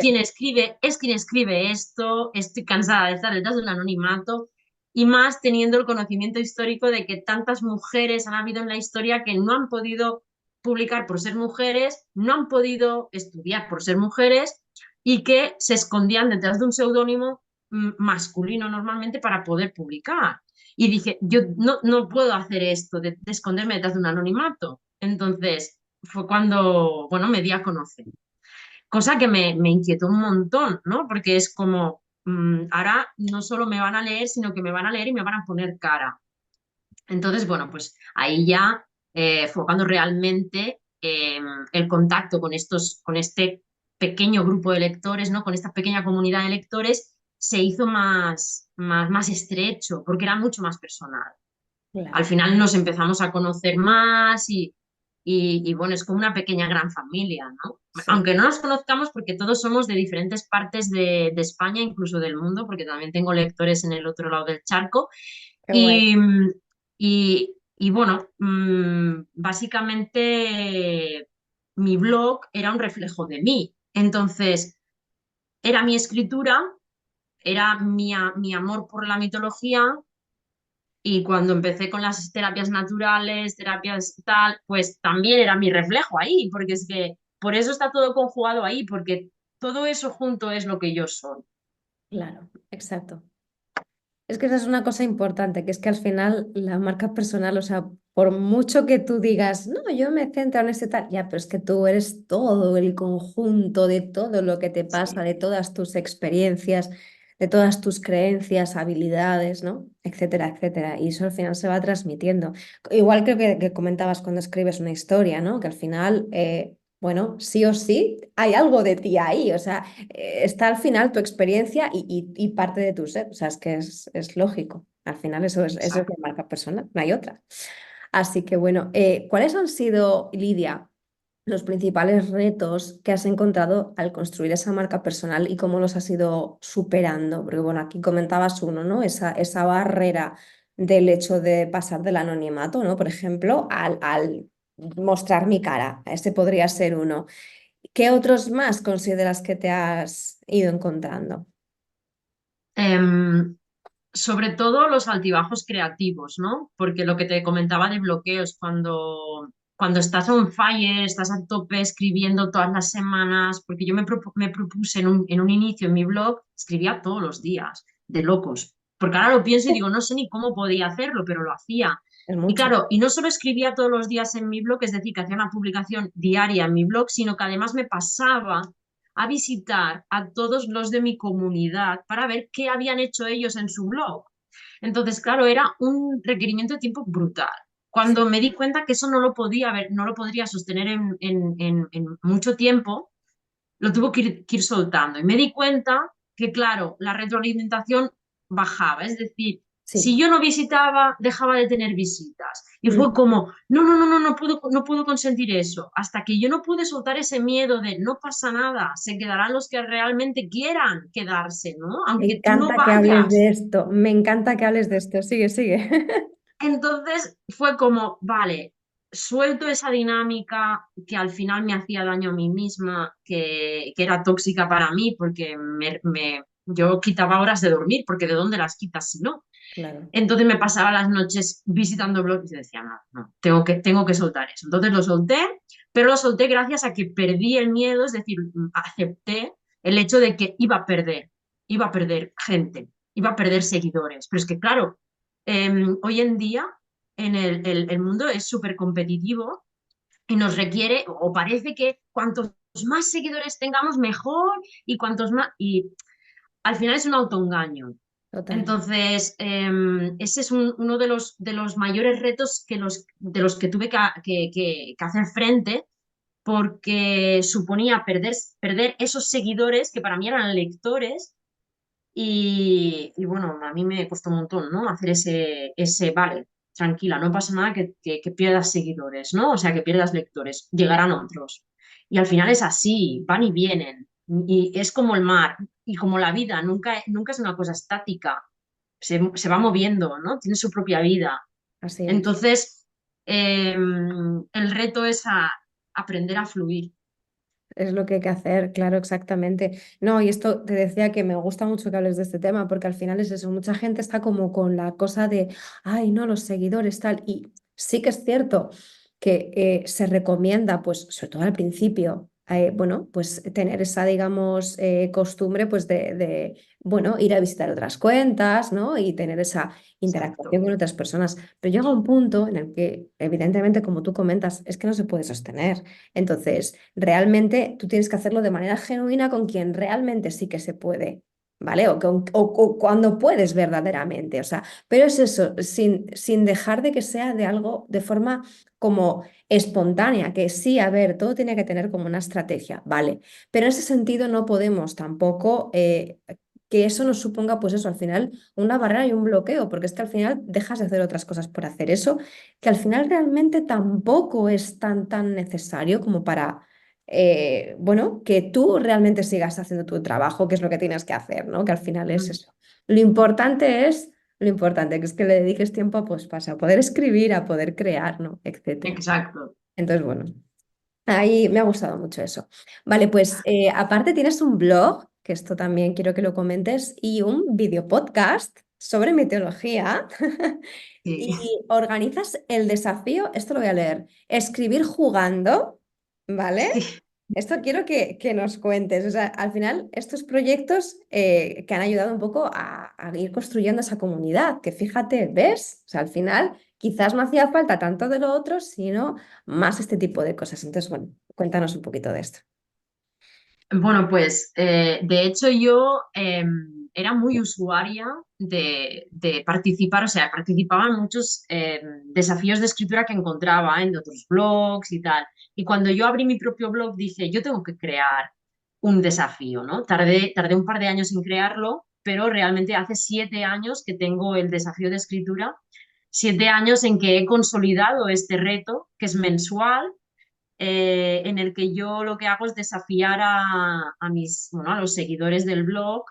quien escribe esto, estoy cansada de estar detrás de un anonimato, y más teniendo el conocimiento histórico de que tantas mujeres han habido en la historia que no han podido publicar por ser mujeres, no han podido estudiar por ser mujeres y que se escondían detrás de un seudónimo masculino normalmente para poder publicar. Y dije, yo no puedo hacer esto de esconderme detrás de un anonimato. Entonces fue cuando, bueno, me di a conocer. Cosa que me inquietó un montón, ¿no? Porque es como, ahora no solo me van a leer, sino que me van a leer y me van a poner cara. Entonces, bueno, pues ahí ya fue cuando realmente el contacto con con este pequeño grupo de lectores, ¿no? Con esta pequeña comunidad de lectores, se hizo más estrecho, porque era mucho más personal. Al Claro, final nos empezamos a conocer más y bueno, es como una pequeña gran familia, ¿no? sí, Aunque no nos conozcamos porque todos somos de diferentes partes de España, incluso del mundo, porque también tengo lectores en el otro lado del charco. qué guay. Y, y bueno, básicamente mi blog era un reflejo de mí. Entonces, era mi escritura, era mi amor por la mitología y cuando empecé con las terapias naturales, terapias tal, pues también era mi reflejo ahí, porque es que por eso está todo conjugado ahí, porque todo eso junto es lo que yo soy. Claro, exacto. Es que esa es una cosa importante, que es que al final la marca personal, o sea, por mucho que tú digas, no, yo me centro en este tal, ya, pero es que tú eres todo el conjunto de todo lo que te pasa, Sí, de todas tus experiencias, de todas tus creencias, habilidades, ¿no? Etcétera, etcétera. Y eso al final se va transmitiendo. Igual que comentabas cuando escribes una historia, ¿no? Que al final, bueno, sí o sí, hay algo de ti ahí, o sea está al final tu experiencia y parte de tu ser. O sea, es que es lógico. Al final eso es la exacto. marca personal, no hay otra. Así que bueno, ¿cuáles han sido, Lidia, los principales retos que has encontrado al construir esa marca personal y cómo los has ido superando? Porque bueno, aquí comentabas uno, ¿no? Esa barrera del hecho de pasar del anonimato, ¿no? Por ejemplo, al mostrar mi cara. Ese podría ser uno. ¿Qué otros más consideras que te has ido encontrando? Em, Sobre todo los altibajos creativos, ¿no? Porque lo que te comentaba de bloqueos, cuando estás on fire, estás a tope escribiendo todas las semanas, porque yo me propuse en un inicio en mi blog, escribía todos los días, de locos. Porque ahora lo pienso y digo, no sé ni cómo podía hacerlo, pero lo hacía. Es Y mucho. claro, y no solo escribía todos los días en mi blog, es decir, que hacía una publicación diaria en mi blog, sino que además me pasaba a visitar a todos los de mi comunidad para ver qué habían hecho ellos en su blog. Entonces, claro, era un requerimiento de tiempo brutal. Cuando Sí, me di cuenta que eso no lo podía ver, no lo podría sostener en mucho tiempo, lo tuve que ir soltando. Y me di cuenta que, claro, la retroalimentación bajaba. Es decir, si sí. yo no visitaba, dejaba de tener visitas. Y Mm, fue como, no puedo consentir eso. Hasta que yo no pude soltar ese miedo de no pasa nada, se quedarán los que realmente quieran quedarse, ¿no? Me Aunque tú no encanta que hables vayas. de esto. Me encanta que hables de esto. Sigue, sigue. Entonces fue como, vale, suelto esa dinámica que al final me hacía daño a mí misma, que era tóxica para mí, porque yo quitaba horas de dormir, porque ¿de dónde las quitas si no? Claro. Entonces me pasaba las noches visitando blogs y decía, no, no, tengo que soltar eso. Entonces lo solté, pero lo solté gracias a que perdí el miedo, es decir, acepté el hecho de que iba a perder gente, iba a perder seguidores. Pero es que, claro, hoy en día el mundo es súper competitivo y nos requiere, o parece que cuantos más seguidores tengamos, mejor, y cuantos más, y al final es un autoengaño. Total. Entonces, ese es uno de los mayores retos de los que tuve que hacer frente, porque suponía perder esos seguidores que para mí eran lectores y bueno, a mí me costó un montón, ¿no? Hacer vale, tranquila, no pasa nada que pierdas seguidores, ¿no? O sea, que pierdas lectores, llegarán otros. Y al final es así, van y vienen. Y es como el mar y como la vida, nunca es una cosa estática, se va moviendo, ¿no? Tiene su propia vida. Así es. Entonces, el reto es aprender a fluir. Es lo que hay que hacer, claro, exactamente. No, y esto te decía que me gusta mucho que hables de este tema, porque al final es eso, mucha gente está como con la cosa de, ay, no, los seguidores, tal, y sí que es cierto que se recomienda, pues, sobre todo al principio, bueno, pues tener esa, digamos, costumbre, pues, bueno, ir a visitar otras cuentas, ¿no? Y tener esa interacción Exacto. con otras personas. Pero llega un punto en el que, evidentemente, como tú comentas, es que no se puede sostener. Entonces, realmente tú tienes que hacerlo de manera genuina con quien realmente sí que se puede, ¿vale? O cuando puedes verdaderamente, o sea, pero es eso, sin dejar de que sea de algo de forma como espontánea, que sí, a ver, todo tiene que tener como una estrategia, ¿vale? Pero en ese sentido no podemos tampoco que eso nos suponga, pues eso, al final una barrera y un bloqueo, porque es que al final dejas de hacer otras cosas por hacer eso que al final realmente tampoco es tan necesario como para, bueno, que tú realmente sigas haciendo tu trabajo, que es lo que tienes que hacer, ¿no? Que al final es Mm. eso. Lo importante es, lo importante, que es que le dediques tiempo a, pues, a poder escribir, a poder crear, ¿no? Etcétera. Exacto. Entonces, bueno, ahí me ha gustado mucho eso. Vale, pues aparte tienes un blog, que esto también quiero que lo comentes, y un video podcast sobre meteorología. Sí. Y organizas el desafío, esto lo voy a leer, escribir jugando, ¿vale? Sí. Esto quiero que nos cuentes. O sea, al final, estos proyectos que han ayudado un poco a ir construyendo esa comunidad, que fíjate, ¿ves? O sea, al final, quizás no hacía falta tanto de lo otro, sino más este tipo de cosas. Entonces, bueno, cuéntanos un poquito de esto. Bueno, pues de hecho yo era muy usuaria de participar, o sea, participaba en muchos desafíos de escritura que encontraba en otros blogs y tal. Y cuando yo abrí mi propio blog dije, yo tengo que crear un desafío, ¿no? Tardé un par de años en crearlo, pero realmente hace 7 años que tengo el desafío de escritura, 7 años en que he consolidado este reto, que es mensual en el que yo lo que hago es desafiar bueno, a los seguidores del blog,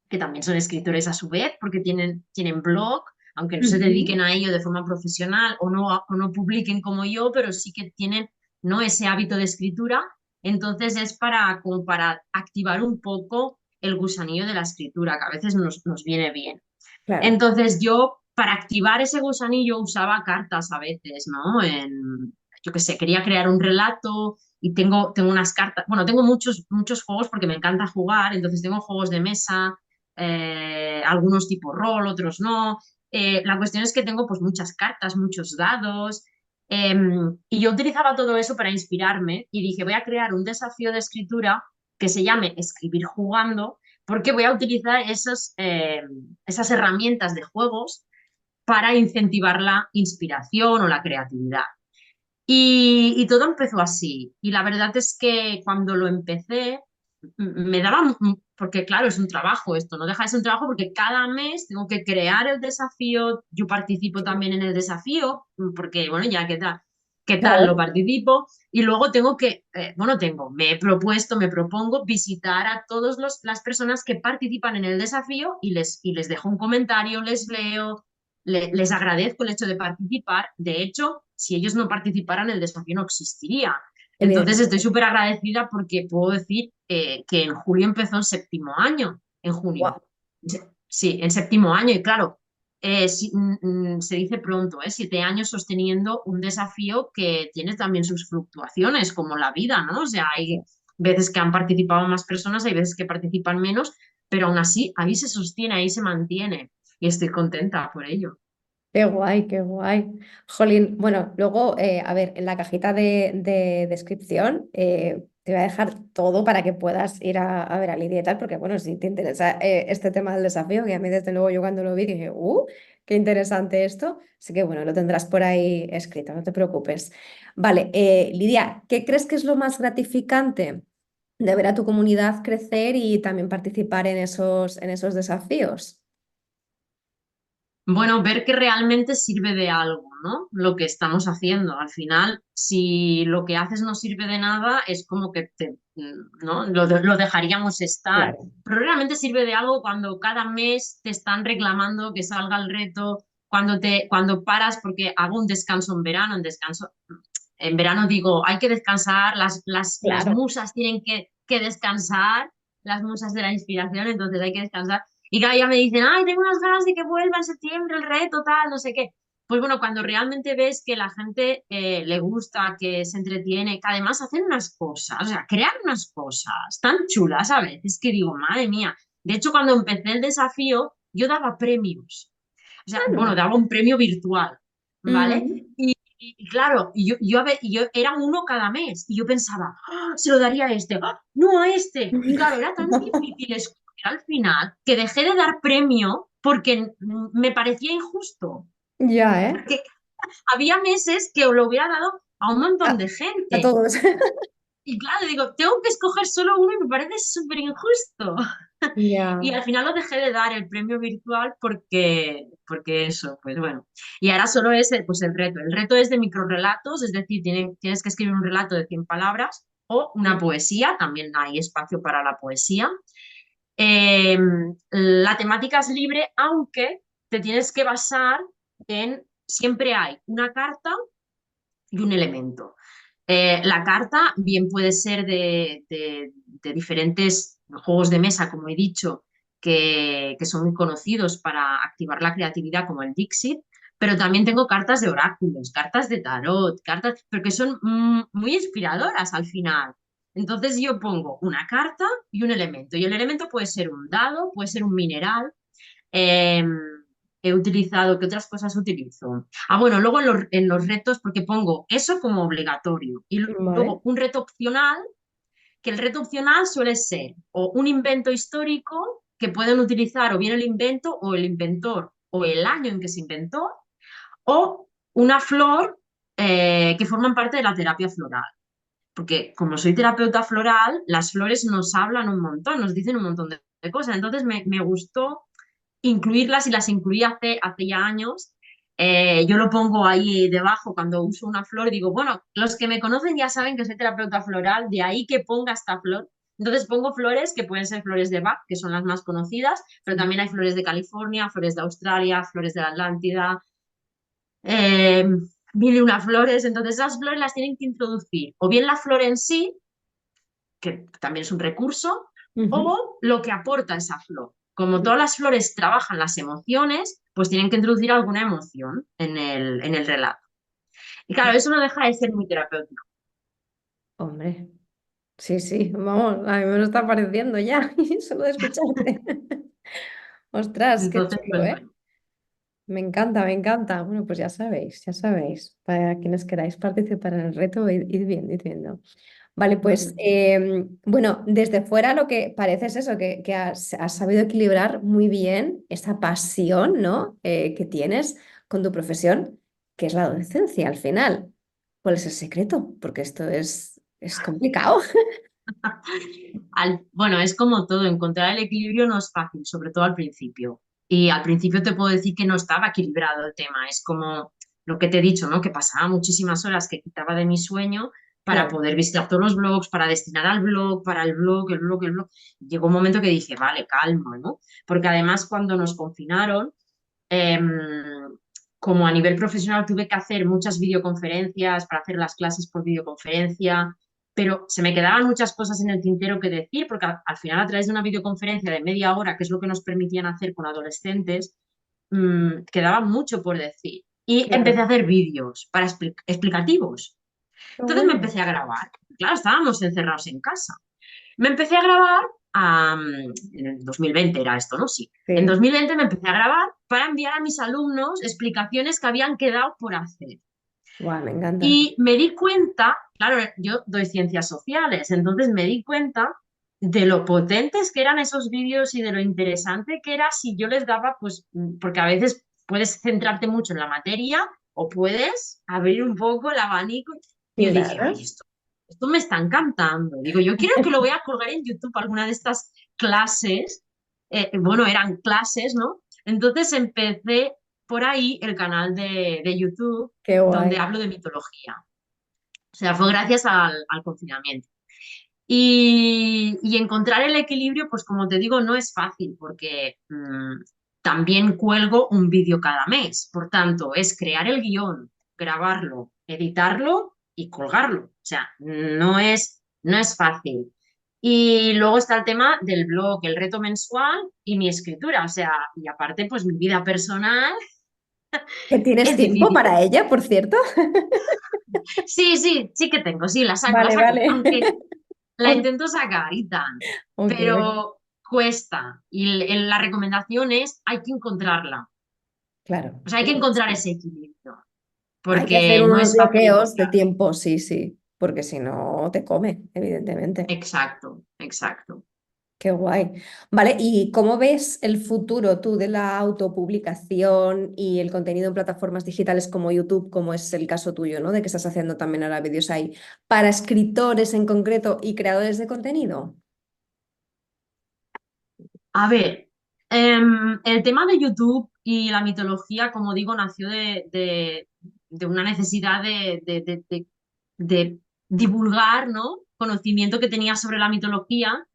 que también son escritores a su vez, porque tienen blog, aunque no se Ujú. dediquen a ello de forma profesional o no publiquen como yo, pero sí que tienen, ¿no?, ese hábito de escritura. Entonces es como para activar un poco el gusanillo de la escritura, que a veces nos viene bien. Claro. Entonces yo, para activar ese gusanillo, usaba cartas a veces, ¿no? Yo qué sé, quería crear un relato y tengo unas cartas, bueno, tengo muchos juegos porque me encanta jugar, entonces tengo juegos de mesa, algunos tipo rol, otros no. La cuestión es que tengo pues muchas cartas, muchos dados, y yo utilizaba todo eso para inspirarme y dije, voy a crear un desafío de escritura que se llame Escribir jugando, porque voy a utilizar esas herramientas de juegos para incentivar la inspiración o la creatividad. Y todo empezó así. Y la verdad es que cuando lo empecé, me daba, porque claro, es un trabajo esto, no deja de ser un trabajo porque cada mes tengo que crear el desafío, yo participo también en el desafío, porque bueno, ya qué tal lo Claro. participo, y luego tengo bueno, me he propuesto, me propongo visitar a todas las personas que participan en el desafío y les dejo un comentario, les leo, les agradezco el hecho de participar. De hecho, si ellos no participaran, el desafío no existiría. Entonces estoy Evidentemente. súper agradecida porque puedo decir que en julio empezó el séptimo año, en junio. Guau. Sí, en séptimo año. Y claro, se dice pronto, 7 años sosteniendo un desafío que tiene también sus fluctuaciones, como la vida, ¿no? O sea, hay veces que han participado más personas, hay veces que participan menos, pero aún así, ahí se sostiene, ahí se mantiene. Y estoy contenta por ello. Qué guay, qué guay. Jolín, bueno, luego, a ver, en la cajita de descripción te voy a dejar todo para que puedas ir a ver a Lidia y tal, porque bueno, si te interesa este tema del desafío, que a mí desde luego yo cuando lo vi dije, qué interesante esto, así que bueno, lo tendrás por ahí escrito, no te preocupes. Vale, Lidia, ¿qué crees que es lo más gratificante de ver a tu comunidad crecer y también participar en esos desafíos? Bueno, ver que realmente sirve de algo, ¿no? Lo que estamos haciendo. Al final, si lo que haces no sirve de nada, es como que ¿no? Lo dejaríamos estar. Claro. Pero realmente sirve de algo cuando cada mes te están reclamando que salga el reto, cuando paras, porque hago un descanso en verano, en verano digo, hay que descansar, las Claro. musas tienen que descansar, las musas de la inspiración, entonces hay que descansar. Y cada día me dicen, ay, tengo unas ganas de que vuelva en septiembre el reto, tal, no sé qué. Pues bueno, cuando realmente ves que la gente le gusta, que se entretiene, que además hacen unas cosas, o sea, crean unas cosas tan chulas a veces que digo, madre mía. De hecho, cuando empecé el desafío, yo daba premios. O sea, bueno, Anda. daba un premio virtual, ¿vale? Mm. Y claro, yo era uno cada mes y yo pensaba, "Ah, se lo daría a este, ¡ah, no a este". Y claro, era tan difícil escoger al final que dejé de dar premio porque me parecía injusto. Ya, ¿eh? Porque había meses que lo hubiera dado a un montón A, de a gente. todos. Y claro, digo, tengo que escoger solo uno y me parece súper injusto. Y Ya. al final lo dejé de dar el premio virtual porque eso, pues bueno. Y ahora solo es pues el reto. El reto es de microrelatos, es decir, tienes que escribir un relato de 100 palabras o una poesía, también hay espacio para la poesía. Eh, la temática es libre, aunque te tienes que basar siempre hay una carta y un elemento. La carta bien puede ser de diferentes juegos de mesa, como he dicho, que son muy conocidos para activar la creatividad, como el Dixit, pero también tengo cartas de oráculos, cartas de tarot, cartas, porque son muy inspiradoras al final. Entonces yo pongo una carta y un elemento, y el elemento puede ser un dado, puede ser un mineral, eh, he utilizado, ¿qué otras cosas utilizo? Ah, bueno, luego en los retos, porque pongo eso como obligatorio. Y Vale. luego un reto opcional, que el reto opcional suele ser o un invento histórico que pueden utilizar o bien el invento o el inventor o el año en que se inventó, o una flor que forman parte de la terapia floral. Porque como soy terapeuta floral, las flores nos hablan un montón, nos dicen un montón de cosas. Entonces me gustó incluirlas y las incluí hace ya años. Yo lo pongo ahí debajo cuando uso una flor, digo, bueno, los que me conocen ya saben que soy terapeuta floral, de ahí que ponga esta flor. Entonces pongo flores que pueden ser flores de Bach, que son las más conocidas, pero también hay flores de California, flores de Australia, flores de la Atlántida, eh, mil y una flores. Entonces esas flores las tienen que introducir, o bien la flor en sí, que también es un recurso, Ujú. o lo que aporta esa flor. Como todas las flores trabajan las emociones, pues tienen que introducir alguna emoción en el relato. Y claro, eso no deja de ser muy terapéutico. Hombre, sí, sí, vamos, a mí me lo está pareciendo ya, solo de escucharte. Ostras, qué Entonces, chulo, pues ¿eh? bueno. Me encanta, me encanta. Bueno, pues ya sabéis, para quienes queráis participar en el reto, id viendo, id viendo. Vale, pues bueno, desde fuera lo que parece es eso, que has sabido equilibrar muy bien esa pasión, ¿no? Que tienes con tu profesión, que es la docencia al final. ¿Cuál es el secreto? Porque esto es complicado. Bueno, es como todo, encontrar el equilibrio no es fácil, sobre todo al principio. Y al principio te puedo decir que no estaba equilibrado el tema. Es como lo que te he dicho, ¿no? Que pasaba muchísimas horas que quitaba de mi sueño para Claro, poder visitar todos los blogs, para destinar al blog, para el blog, el blog, el blog. Llegó un momento que dije, vale, calma, ¿no? Porque además cuando nos confinaron, em, como a nivel profesional tuve que hacer muchas videoconferencias para hacer las clases por videoconferencia, pero se me quedaban muchas cosas en el tintero que decir, porque al final a través de una videoconferencia de media hora, que es lo que nos permitían hacer con adolescentes, quedaba mucho por decir. Y empecé a claro. hacer vídeos para explicativos. Qué Entonces me bueno. empecé a grabar. Claro, estábamos encerrados en casa. Me empecé a grabar, en el 2020 era esto, ¿no? Sí. En Sí. 2020 me empecé a grabar para enviar a mis alumnos explicaciones que habían quedado por hacer. Guau, me encanta. Y me di cuenta, claro, yo doy ciencias sociales, entonces me di cuenta de lo potentes que eran esos vídeos y de lo interesante que era si yo les daba, pues, porque a veces puedes centrarte mucho en la materia o puedes abrir un poco el abanico. Y yo dije, ay, Claro. esto me está encantando. Digo, yo quiero que lo voy a colgar en YouTube, alguna de estas clases. Bueno, eran clases, ¿no? Entonces empecé por ahí el canal de YouTube Qué donde guay. hablo de mitología. O sea, fue gracias al confinamiento. Y encontrar el equilibrio, pues como te digo, no es fácil, porque también cuelgo un vídeo cada mes. Por tanto, es crear el guión, grabarlo, editarlo y colgarlo. O sea, no es fácil. Y luego está el tema del blog, el reto mensual y mi escritura. O sea, y aparte, pues mi vida personal ¿Que tienes es tiempo difícil. para ella, por cierto? Sí, sí, sí que tengo, sí, la Vale, saco. vale. Aunque la Ok, intento sacar y tan, ok, ok. pero cuesta. Y la recomendación es, hay que encontrarla. Claro. O sea, hay que encontrar ese equilibrio, Hay que hacer porque no unos es fácil bloqueos de encontrarlo. tiempo, sí, sí, porque si no te come, evidentemente. Exacto, exacto. Qué guay. Vale, ¿y cómo ves el futuro tú de la autopublicación y el contenido en plataformas digitales como YouTube, como es el caso tuyo, ¿no? De que estás haciendo también ahora vídeos ahí, para escritores en concreto y creadores de contenido. A ver, el tema de YouTube y la mitología, como digo, nació de una necesidad de divulgar, ¿no? Conocimiento que tenía sobre la mitología,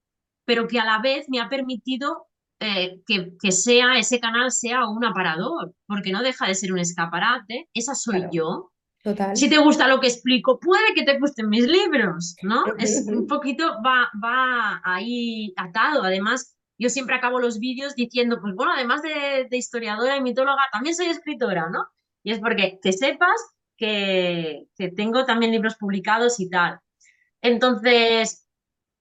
pero que a la vez me ha permitido que sea, ese canal sea un aparador, porque no deja de ser un escaparate, esa soy Claro, yo. Si total. te gusta lo que explico, puede que te gusten mis libros, ¿no? Es un poquito, va ahí atado. Además, yo siempre acabo los vídeos diciendo, pues bueno, además de historiadora y mitóloga, también soy escritora, ¿no? Y es porque que sepas que tengo también libros publicados y tal. Entonces,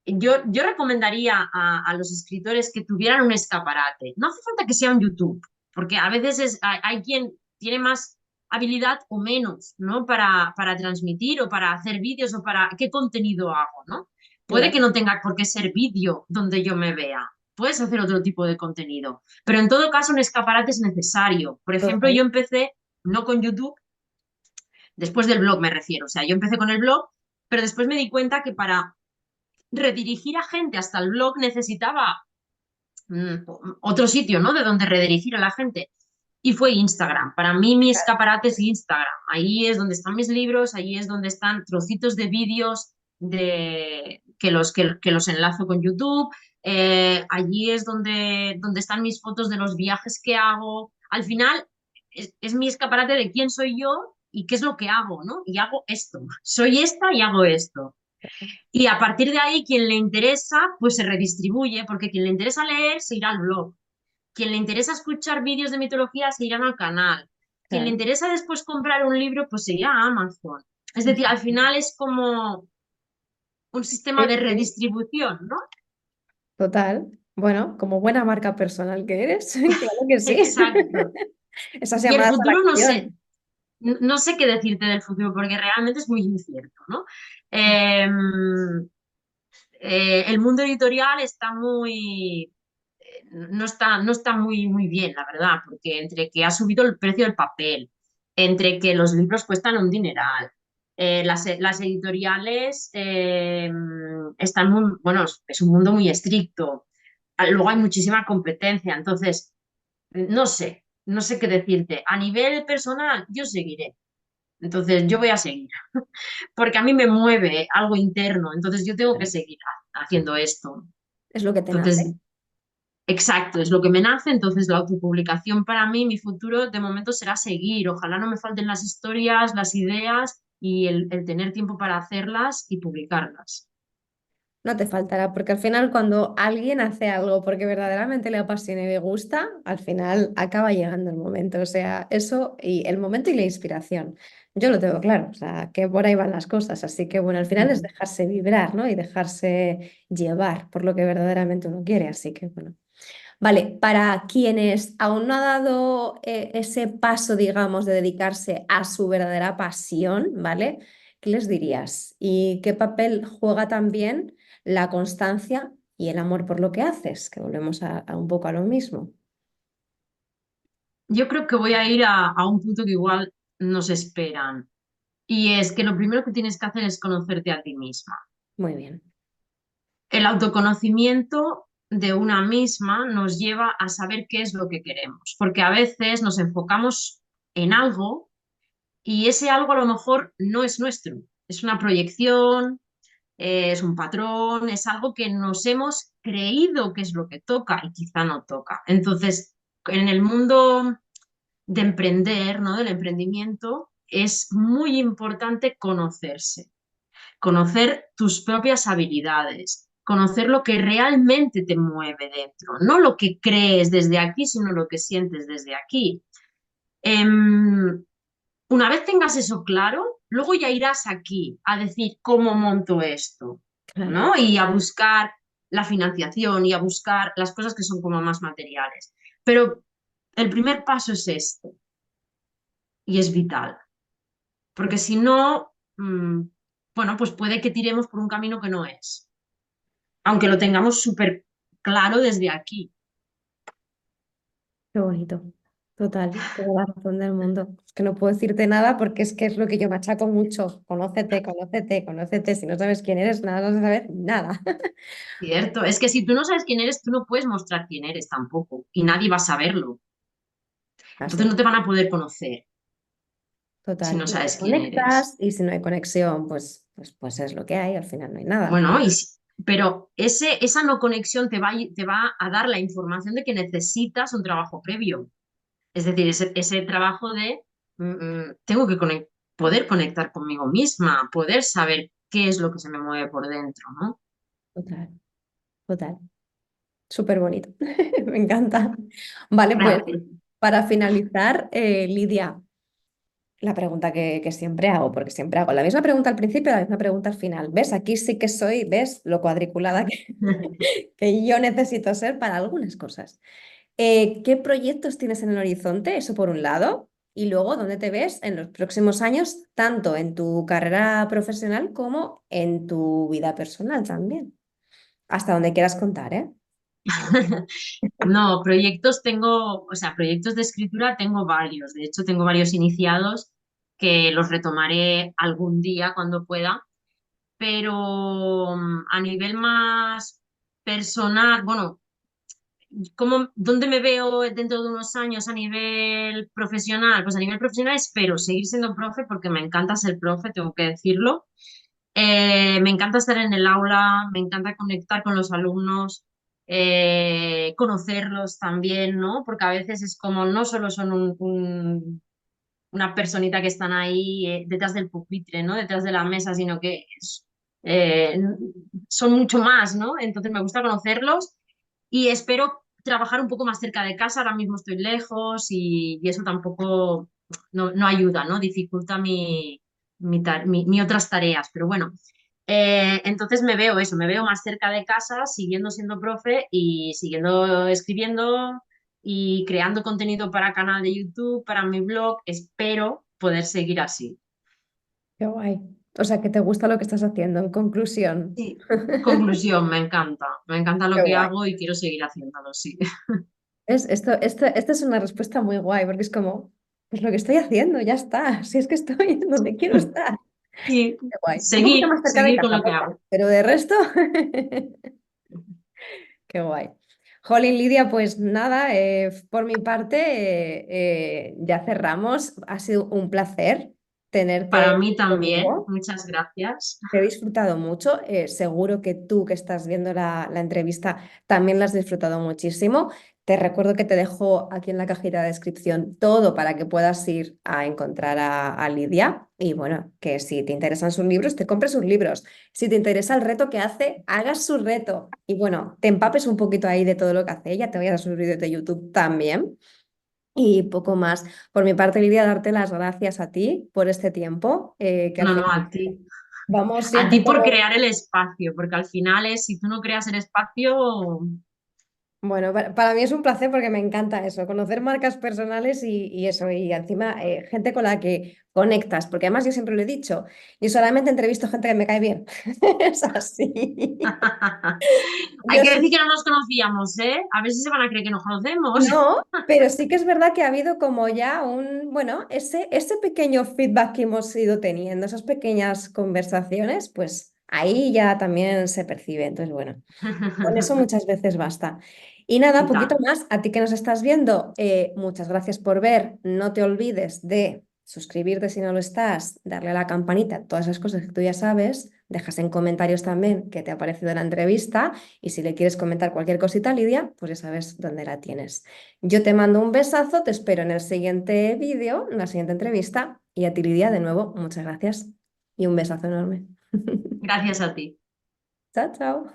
yo recomendaría a los escritores que tuvieran un escaparate. No hace falta que sea un YouTube, porque a veces hay quien tiene más habilidad o menos, ¿no? Para transmitir o para hacer vídeos o para qué contenido hago, ¿no? Puede que Claro, no tenga por qué ser vídeo donde yo me vea. Puedes hacer otro tipo de contenido. Pero en todo caso, un escaparate es necesario. Por ejemplo, total. yo empecé no con YouTube, después del blog me refiero. O sea, yo empecé con el blog, pero después me di cuenta que para redirigir a gente hasta el blog necesitaba mm, otro sitio, ¿no? De donde redirigir a la gente. Y fue Instagram. Para mí mi escaparate es Instagram. Ahí es donde están mis libros, ahí es donde están trocitos de vídeos que los enlazo con YouTube. Allí es donde están mis fotos de los viajes que hago. Al final es mi escaparate de quién soy yo y qué es lo que hago, ¿no? Y hago esto. Soy esta y hago esto. Y a partir de ahí, quien le interesa, pues se redistribuye, porque quien le interesa leer se irá al blog. Quien le interesa escuchar vídeos de mitología se irá al canal. Quien le Claro. interesa después comprar un libro, pues se irá a Amazon. Es decir, al final es como un sistema Sí, de sí. redistribución, ¿no? Total. Bueno, como buena marca personal que eres, claro que sí. Exacto. Esas Y el llamadas a la futuro acción. no sé qué decirte del futuro, porque realmente es muy incierto, ¿no? El mundo editorial está no está muy bien, la verdad, porque entre que ha subido el precio del papel, entre que los libros cuestan un dineral, las editoriales están bueno, es un mundo muy estricto. Luego hay muchísima competencia, entonces, no sé qué decirte. A nivel personal, yo seguiré. Entonces, yo voy a seguir, porque a mí me mueve algo interno, entonces yo tengo que Claro. seguir haciendo esto. Es lo que te Entonces, nace. exacto, es lo que me nace, entonces la autopublicación para mí, mi futuro de momento será seguir. Ojalá no me falten las historias, las ideas y el tener tiempo para hacerlas y publicarlas. No te faltará, porque al final cuando alguien hace algo porque verdaderamente le apasiona y le gusta, al final acaba llegando el momento. O sea, eso y el momento y la inspiración. Yo lo tengo claro, o sea, que por ahí van las cosas. Así que bueno, al final es Ujú. dejarse vibrar, ¿no? Y dejarse llevar por lo que verdaderamente uno quiere. Así que bueno. Vale, para quienes aún no ha dado ese paso, digamos, de dedicarse a su verdadera pasión, ¿vale? ¿Qué les dirías? ¿Y qué papel juega también la constancia y el amor por lo que haces? Que volvemos a un poco a lo mismo. Yo creo que voy a ir a un punto que igual nos esperan y es que lo primero que tienes que hacer es conocerte a ti misma. Muy bien. El autoconocimiento de una misma nos lleva a saber qué es lo que queremos, porque a veces nos enfocamos en algo y ese algo a lo mejor no es nuestro, es una proyección, es un patrón, es algo que nos hemos creído que es lo que toca y quizá no toca. Entonces, en el mundo de emprender, ¿no? Del emprendimiento, es muy importante conocerse, conocer tus propias habilidades, conocer lo que realmente te mueve dentro, no lo que crees desde aquí, sino lo que sientes desde aquí. Em, una vez tengas eso claro, luego ya irás aquí a decir cómo monto esto, Claro, ¿no? Y a buscar la financiación y a buscar las cosas que son como más materiales. Pero el primer paso es este y es vital, porque si no, bueno, pues puede que tiremos por un camino que no es, aunque lo tengamos súper claro desde aquí. qué bonito. Total, toda la razón del mundo. Es que no puedo decirte nada porque es que es lo que yo machaco mucho. Conócete, conócete, conócete. Si no sabes quién eres, nada, no vas a saber nada. Cierto, es que si tú no sabes quién eres, tú no puedes mostrar quién eres tampoco y nadie va a saberlo. Así Entonces es, no te van a poder conocer si total. no Y te sabes quién eres. conectas y si no hay conexión, pues es lo que hay, al final no hay nada. Bueno, pero esa no conexión te va a dar la información de que necesitas un trabajo previo. Es decir, ese trabajo de tengo que poder conectar conmigo misma, poder saber qué es lo que se me mueve por dentro, ¿no? Total, total. Súper bonito. Me encanta. Vale, pues Gracias. para finalizar, Lidia, la pregunta que siempre hago, porque siempre hago la misma pregunta al principio y la misma pregunta al final. ¿Ves? Aquí sí que soy, ¿ves? Lo cuadriculada que yo necesito ser para algunas cosas. ¿Qué proyectos tienes en el horizonte? Eso por un lado. Y luego, ¿dónde te ves en los próximos años, tanto en tu carrera profesional como en tu vida personal también? Hasta donde quieras contar, ¿eh? No, proyectos tengo, o sea, proyectos de escritura tengo varios. De hecho, tengo varios iniciados que los retomaré algún día cuando pueda. Pero a nivel más personal, bueno, ¿dónde me veo dentro de unos años a nivel profesional? Pues a nivel profesional espero seguir siendo profe porque me encanta ser profe, tengo que decirlo. Me encanta estar en el aula, me encanta conectar con los alumnos, conocerlos también, ¿no? Porque a veces es como no solo son una personita que están ahí detrás del pupitre, ¿no? Detrás de la mesa, sino que eh, son mucho más, ¿no? Entonces me gusta conocerlos y espero trabajar un poco más cerca de casa. Ahora mismo estoy lejos y eso tampoco no ayuda, ¿no? Dificulta mi otras tareas, pero bueno. Entonces me veo eso, me veo más cerca de casa, siguiendo siendo profe y siguiendo escribiendo y creando contenido para canal de YouTube, para mi blog. Espero poder seguir así. Qué guay. O sea, que te gusta lo que estás haciendo, en conclusión. Sí. Conclusión, me encanta Qué lo que guay. hago y quiero seguir haciéndolo, sí. Esta es una respuesta muy guay, porque es como, pues lo que estoy haciendo, ya está. Si es que estoy donde quiero estar. Sí, Qué guay. Un poquito seguir, más cerca de seguir con casa, lo que hago. pero de resto, qué guay. Jolín, Lidia, pues nada, por mi parte, ya cerramos. Ha sido un placer Para tenerte mí también, conmigo. muchas gracias. Te he disfrutado mucho. Seguro que tú que estás viendo la entrevista también la has disfrutado muchísimo. Te recuerdo que te dejo aquí en la cajita de descripción todo para que puedas ir a encontrar a Lidia. Y bueno, que si te interesan sus libros, te compres sus libros. Si te interesa el reto que hace, hagas su reto. Y bueno, te empapes un poquito ahí de todo lo que hace ella. Te vayas a sus vídeos de YouTube también. Y poco más. Por mi parte, Lidia, darte las gracias a ti por este tiempo, que al No, final no, a ti. vamos A siempre ti por como. crear el espacio, porque al final es, si tú no creas el espacio, Bueno, para mí es un placer porque me encanta eso, conocer marcas personales y eso, y encima gente con la que conectas, porque además yo siempre lo he dicho, yo solamente entrevisto gente que me cae bien. Es así. hay Yo que sí. decir que no nos conocíamos, ¿eh? A ver si se van a creer que nos conocemos. No, pero sí que es verdad que ha habido como ya bueno, ese pequeño feedback que hemos ido teniendo, esas pequeñas conversaciones, pues ahí ya también se percibe. Entonces, bueno. Con eso muchas veces basta. Y nada, Y poquito tal. más. A ti que nos estás viendo, muchas gracias por ver. No te olvides de suscribirte si no lo estás, darle a la campanita, todas esas cosas que tú ya sabes, dejas en comentarios también qué te ha parecido la entrevista y si le quieres comentar cualquier cosita a Lidia, pues ya sabes dónde la tienes. Yo te mando un besazo, te espero en el siguiente vídeo, en la siguiente entrevista y a ti, Lidia, de nuevo, muchas gracias y un besazo enorme. Gracias a ti. Chao, chao.